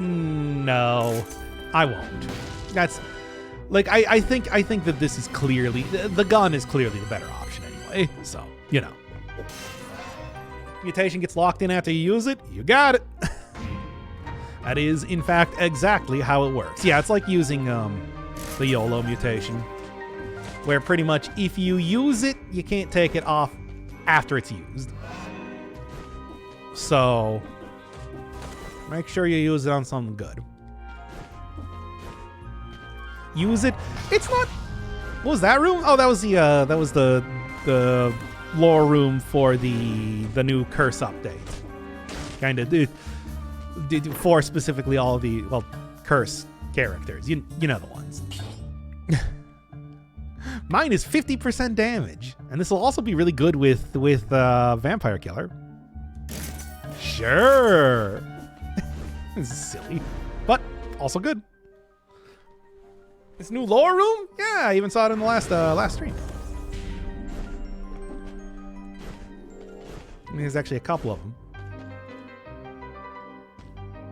no, I won't. That's like I think that this is clearly the gun is clearly the better option anyway. So mutation gets locked in after you use it. You got it. That is in fact exactly how it works. Yeah, it's like using the YOLO mutation, where pretty much if you use it, you can't take it off after it's used. So make sure you use it on something good. Use it. It's not. What was that room? Oh, that was the lore room for the new curse update. Kind of for specifically all the curse characters. You know the ones. Mine is 50% damage, and this will also be really good with Vampire Killer. Sure. This is silly, but also good. This new lore room? Yeah, I even saw it in the last stream. I mean, there's actually a couple of them.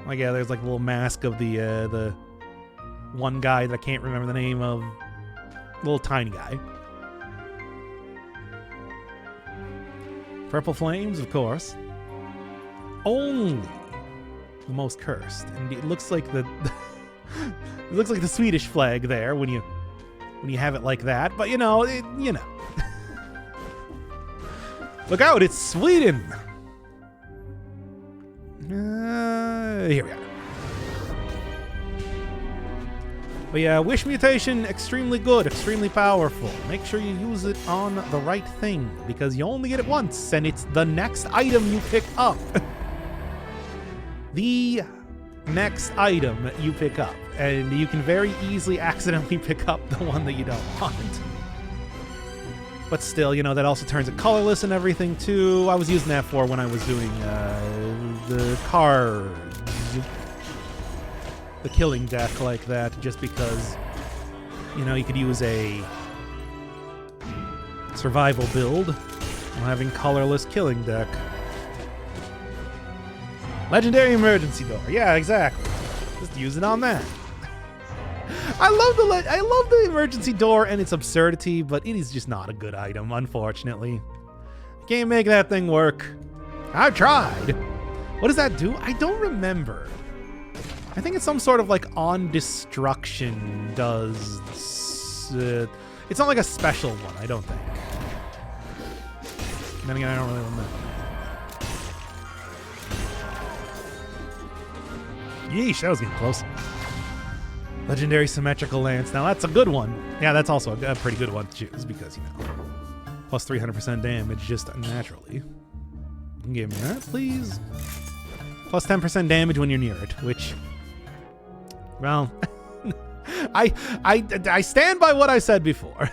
Like, yeah, there's like a little mask of the one guy that I can't remember the name of. Little tiny guy. Purple flames, of course. Only the most cursed, and it looks like the it looks like the Swedish flag there when you have it like that. But you know. Look out! It's Sweden. Here we are. But yeah, wish mutation, extremely good, extremely powerful. Make sure you use it on the right thing, because you only get it once, and it's the next item you pick up. The next item you pick up. And you can very easily accidentally pick up the one that you don't want. But still, you know, that also turns it colorless and everything, too. I was using that for when I was doing the cards. The killing deck like that, just because, you know, you could use a survival build while having colorless killing deck. Legendary emergency door. Yeah, exactly. Just use it on that. I love the emergency door and its absurdity, but it is just not a good item, unfortunately. Can't make that thing work. I've tried. What does that do? I don't remember. I think it's some sort of like on destruction does. It's not like a special one, I don't think. Then again, I don't really remember. Yeesh, that was getting close. Legendary symmetrical lance. Now that's a good one. Yeah, that's also a pretty good one to choose because, you know, plus 300% damage just naturally. Give me that, please. Plus 10% damage when you're near it, which. Well, I stand by what I said before.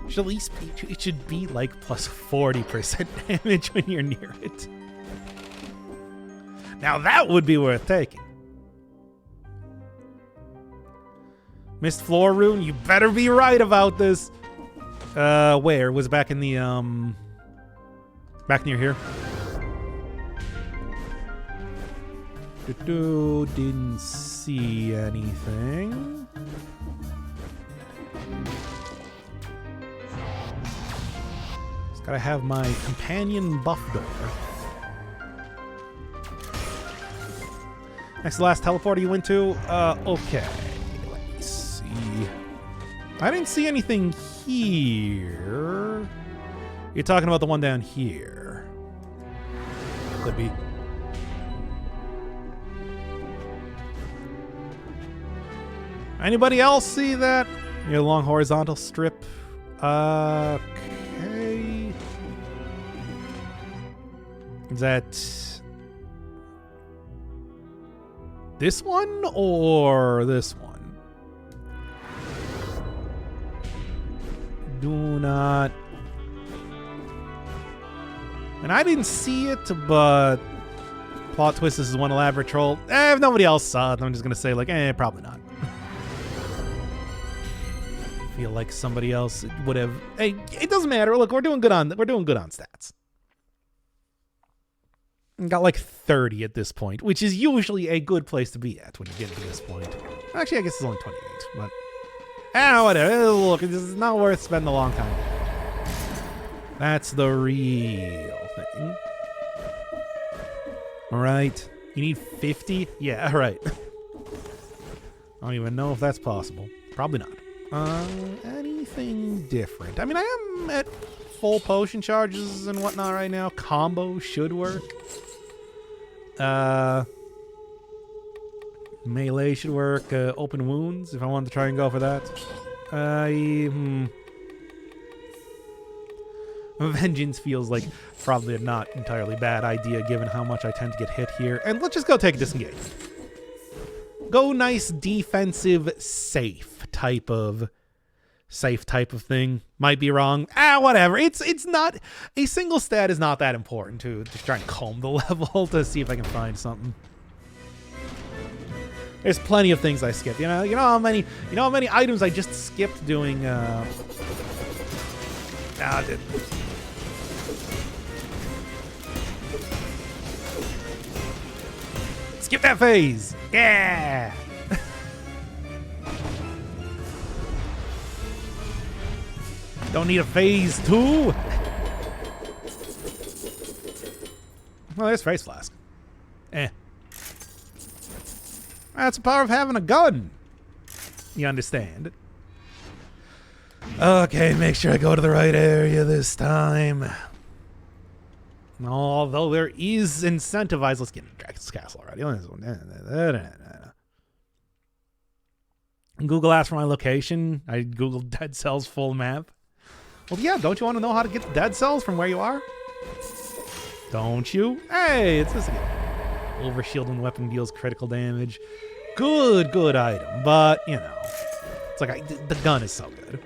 Should at least be, it should be like plus 40% damage when you're near it. Now that would be worth taking. Missed floor rune, you better be right about this. Where? Was it back in the back near here? Didn't see anything. Just gotta have my companion buff door. Next to the last teleporter you went to? Okay. Let me see. I didn't see anything here. You're talking about the one down here. Could be. Anybody else see that? Your long horizontal strip. Okay. Is that this one or this one? Do not. And I didn't see it, but plot twist, this is one elaborate troll. If nobody else saw it, I'm just gonna say like, probably not. Feel like somebody else would have. Hey, it doesn't matter. Look, we're doing good on stats. Got like 30 at this point, which is usually a good place to be at when you get to this point. Actually, I guess it's only 28, but whatever. Look, this is not worth spending a long time. That's the real thing. All right, you need 50. Yeah, all right. I don't even know if that's possible. Probably not. Anything different? I mean, I am at full potion charges and whatnot right now. Combo should work. Melee should work. Open wounds, if I wanted to try and go for that. Vengeance feels like probably a not entirely bad idea given how much I tend to get hit here. And let's just go take a disengage. Go nice defensive safe type of thing. Might be wrong. Whatever. It's not a single stat is not that important to just try and comb the level to see if I can find something. There's plenty of things I skipped. You know how many items I just skipped doing. Skip that phase. Yeah. Don't need a phase 2. Well, there's Face Flask. That's the power of having a gun. You understand? Okay, make sure I go to the right area this time. Although there is incentivized. Let's get into Dragon's Castle already. Google asked for my location. I Googled Dead Cells full map. Well, yeah, don't you want to know how to get to Dead Cells from where you are? Don't you? Hey, it's this again. Overshielding weapon deals critical damage. Good item, but you know, it's like the gun is so good.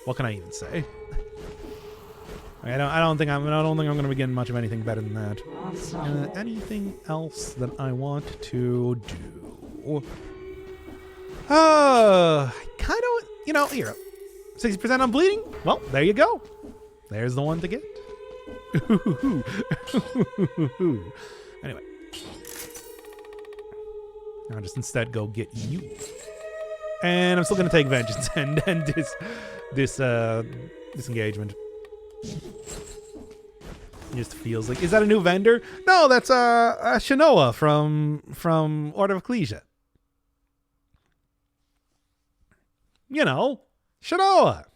What can I even say? I don't think I'm going to be getting much of anything better than that. Anything else that I want to do? I kind of, here, 60% on bleeding. Well, there you go. There's the one to get. Anyway, I'll just instead go get you. And I'm still going to take vengeance and disengagement. It just feels like, is that a new vendor? No, that's Shinoa from Order of Ecclesia. You know, Shinoa.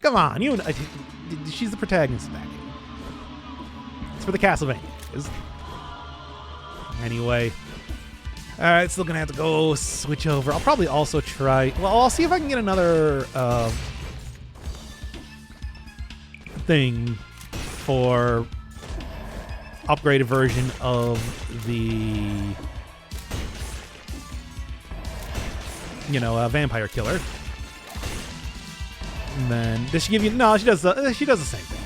Come on, she's the protagonist of that game. It's for the Castlevania. Anyway. Alright, still gonna have to go switch over. I'll probably also try... Well, I'll see if I can get another thing for upgraded version of the... vampire killer. And then does she give you? No, she does the same thing.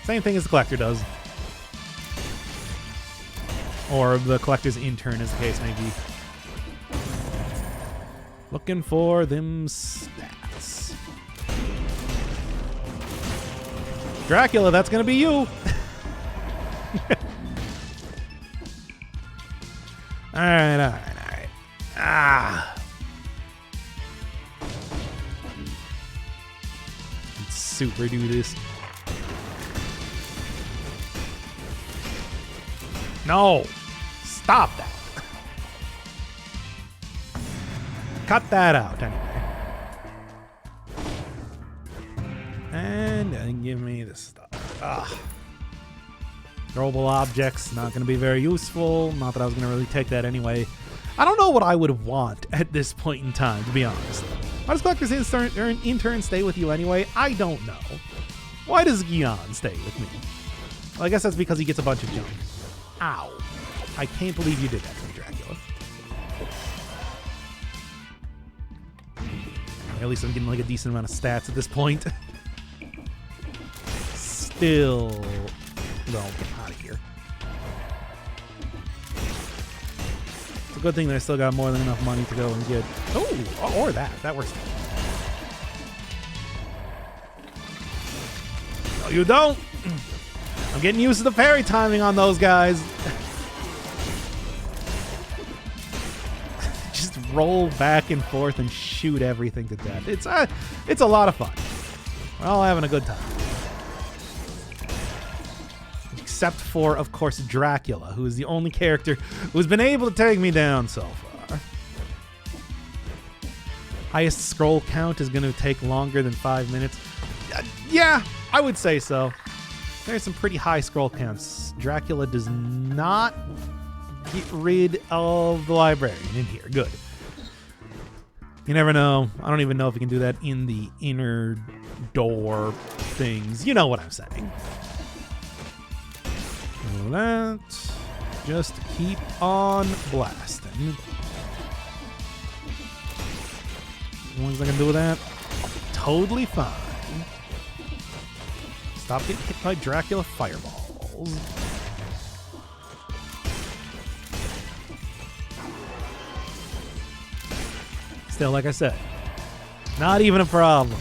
Same thing as the collector does, or the collector's intern, as the case may be. Looking for them stats. Dracula, that's gonna be you. All right. Let's super do this. No! Stop that! Cut that out, anyway. And then give me this stuff. Throwable objects, not going to be very useful. Not that I was going to really take that anyway. I don't know what I would want at this point in time, to be honest. Why does Collector's intern stay with you anyway? I don't know. Why does Gion stay with me? Well, I guess that's because he gets a bunch of junk. Ow. I can't believe you did that to me, Dracula. At least I'm getting like a decent amount of stats at this point. Still... No, get out of here. It's a good thing that I still got more than enough money to go and get... Oh, or that. That works. No, you don't! I'm getting used to the parry timing on those guys. Just roll back and forth and shoot everything to death. It's a lot of fun. We're all having a good time. Except for, of course, Dracula, who is the only character who's been able to take me down so far. Highest scroll count is going to take longer than 5 minutes. Yeah, I would say so. There's some pretty high scroll counts. Dracula does not get rid of the librarian in here. Good. You never know. I don't even know if you can do that in the inner door things. You know what I'm saying. So that. Just keep on blasting. Ones I can do with that? Totally fine. Stop getting hit by Dracula fireballs. Still, like I said, not even a problem.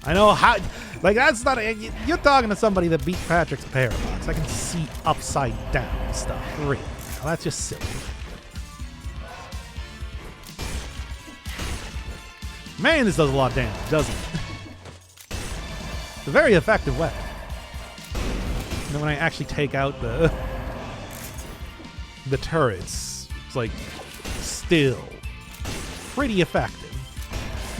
I know how, like that's not, you're talking to somebody that beat Patrick's Paradox. I can see upside down stuff, really. Now, that's just silly. Man, this does a lot of damage, doesn't it? It's a very effective weapon. And then when I actually take out the turrets, it's like still pretty effective.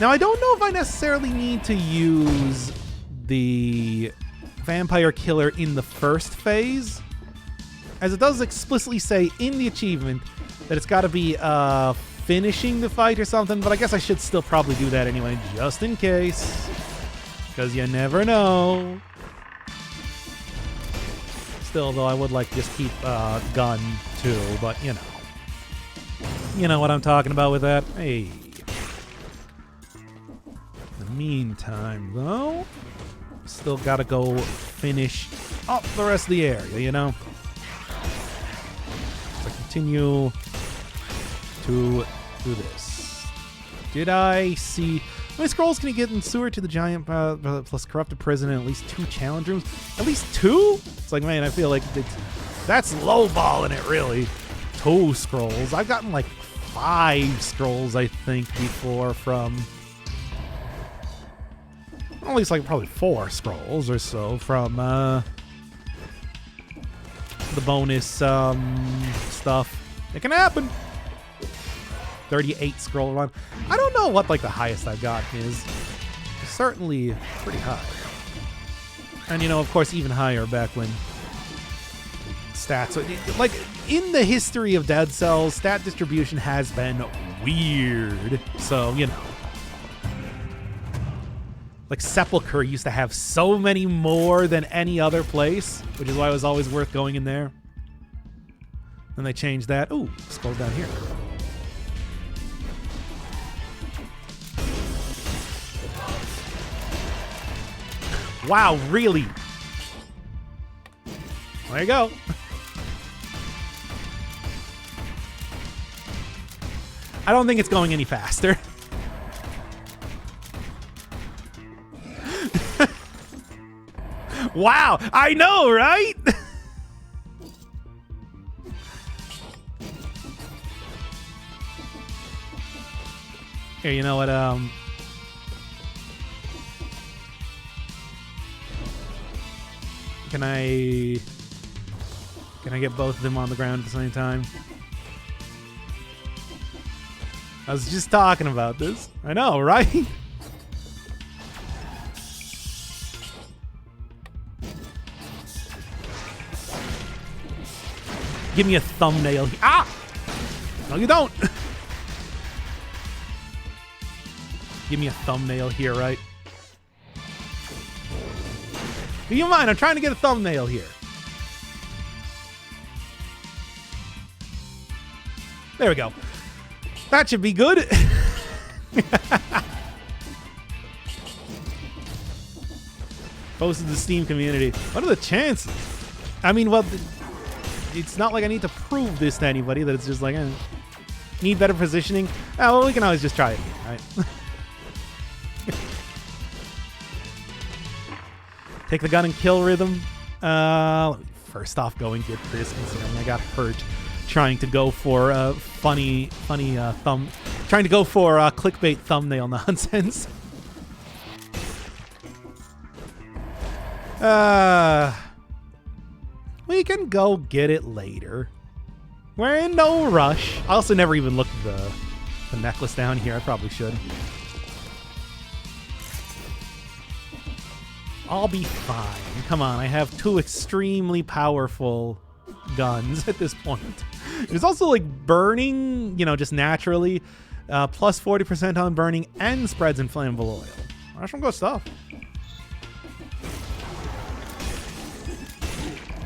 Now, I don't know if I necessarily need to use the Vampire Killer in the first phase, as it does explicitly say in the achievement that it's got to be finishing the fight or something, but I guess I should still probably do that anyway, just in case, because you never know. Still, though, I would like to just keep gun too, but you know what I'm talking about with that. Hey. In the meantime, though, still gotta go finish up the rest of the area, you know? So continue to do this. Did I see... How many scrolls can you get in Sewer to the Giant plus Corrupted Prison and at least 2 challenge rooms? At least 2? It's like, man, I feel like that's lowballing it, really. 2 scrolls. I've gotten like 5 scrolls, I think, before from... At least like probably 4 scrolls or so from the bonus stuff. It can happen. 38 scroll run. I don't know what like the highest I've gotten is. It's certainly pretty high. And you know, of course, even higher back when stats, like in the history of Dead Cells, stat distribution has been weird. So, you know. Like Sepulchre used to have so many more than any other place, which is why it was always worth going in there. Then they changed that. Ooh, scroll down here. Wow, really? There you go. I don't think it's going any faster. Wow, I know, right? Here, you know what, Can I get both of them on the ground at the same time? I was just talking about this. I know, right? Give me a thumbnail. Ah! No, you don't. Give me a thumbnail here, right? Do you mind? I'm trying to get a thumbnail here. There we go. That should be good. Posted to the Steam community. What are the chances? I mean, well, it's not like I need to prove this to anybody, that it's just like, need better positioning. Oh, well, we can always just try it again, right? Take the gun and kill rhythm. Let me first off go and get this, considering I got hurt trying to go for funny trying to go for clickbait thumbnail nonsense. We can go get it later. We're in no rush. I also never even looked at the necklace down here. I probably should. I'll be fine. Come on, I have 2 extremely powerful guns at this point. It's also like burning, you know, just naturally. Plus 40% on burning and spreads inflammable oil. That's some good stuff.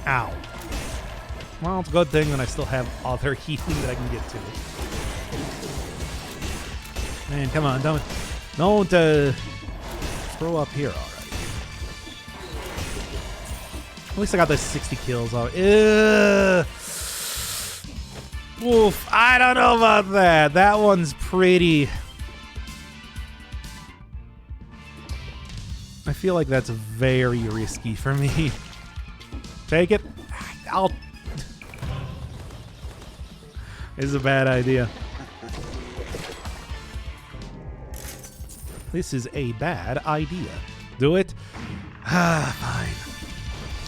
Ow. Well, it's a good thing that I still have other healing that I can get to. Man, come on, don't throw up here already. At least I got those 60 kills already. Oof, I don't know about that. That one's pretty I feel like that's very risky for me. Take it. I'll... This is a bad idea. This is a bad idea. Do it? Fine. I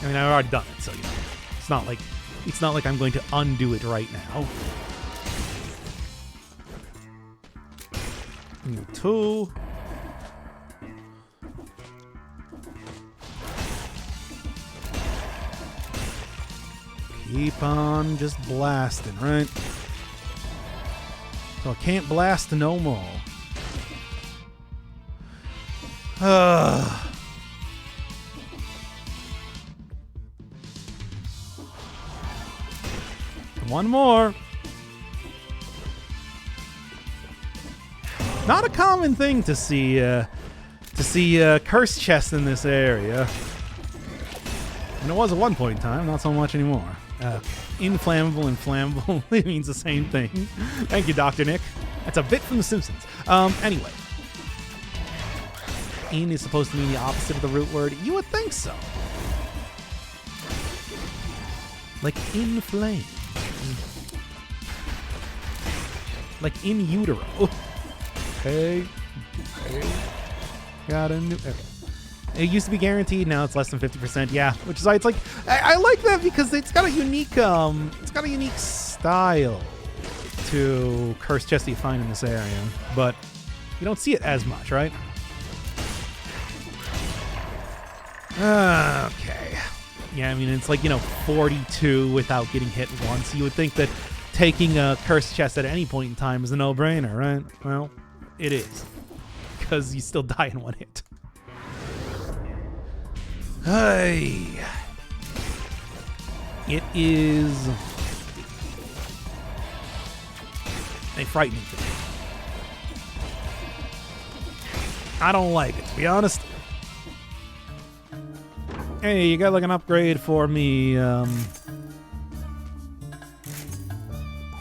mean, I've already done it, so you know. It's not like I'm going to undo it right now. 2. Keep on just blasting, right? So I can't blast no more. One more. Not a common thing to see curse chests in this area. And it was at one point in time, not so much anymore. Inflammable and flammable, it means the same thing. Thank you, Dr. Nick. That's a bit from The Simpsons. Anyway. In is supposed to mean the opposite of the root word. You would think so. Like inflame. Like in utero. Okay. Got a new... Okay. It used to be guaranteed, now it's less than 50%. Yeah, which is why it's like... I like that because it's got a unique style to curse chests that you find in this area. But you don't see it as much, right? Okay. Yeah, I mean, it's like, 42 without getting hit once. You would think that taking a cursed chest at any point in time is a no-brainer, right? Well, it is. Because you still die in one hit. Hey. It is a frightening thing. I don't like it, to be honest. Hey, you got like an upgrade for me,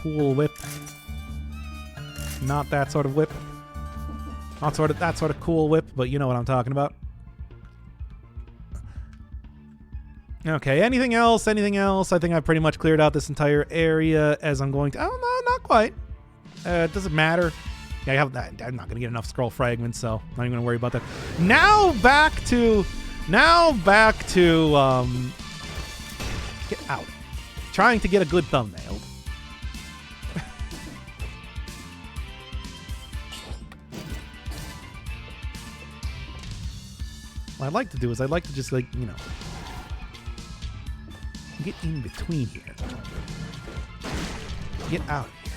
cool whip. Not that sort of whip. Not that sort of cool whip, but you know what I'm talking about. Okay, anything else? Anything else? I think I've pretty much cleared out this entire area as I'm going to... Oh, no, not quite. It doesn't matter. Yeah, I have that. I'm not going to get enough scroll fragments, so I'm not even going to worry about that. Now back to... get out. Trying to get a good thumbnail. What I'd like to do is I'd like to just, like, get in between here. Get out of here.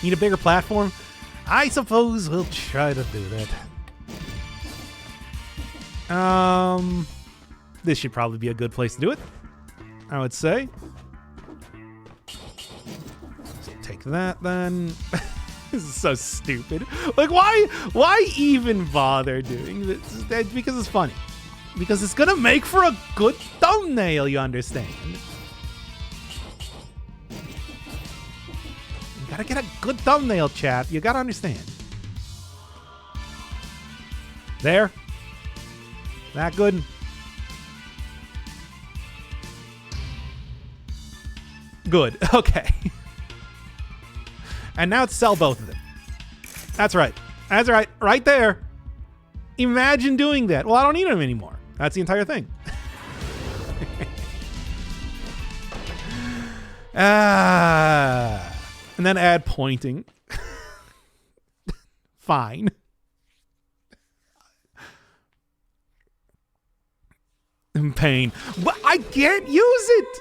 Need a bigger platform? I suppose we'll try to do that. This should probably be a good place to do it, I would say. So take that then. This is so stupid. Like, why even bother doing this? Because it's funny. Because it's gonna make for a good thumbnail, you understand? You gotta get a good thumbnail, chat. You gotta understand. There. That good? Good. Okay. And now it's sell both of them. That's right. That's right. Right there. Imagine doing that. Well, I don't need them anymore. That's the entire thing. And then add pointing. Fine. In pain. But I can't use it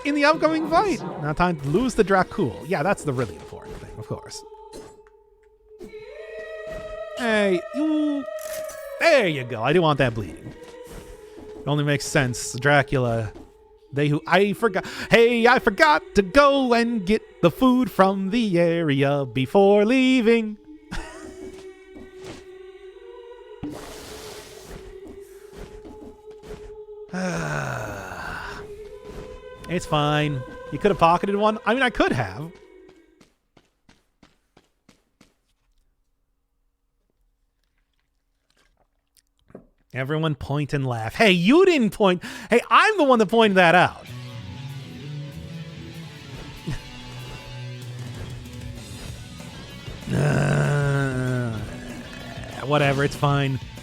in the upcoming fight. Now time to lose the Dracul. Yeah, that's the really important thing, of course. Hey, you... There you go. I do want that bleeding. It only makes sense. Dracula... I forgot to go and get the food from the area before leaving. It's fine. You could have pocketed one. I mean, I could have. Everyone point and laugh. Hey, you didn't point. Hey, I'm the one that pointed that out. Whatever, it's fine.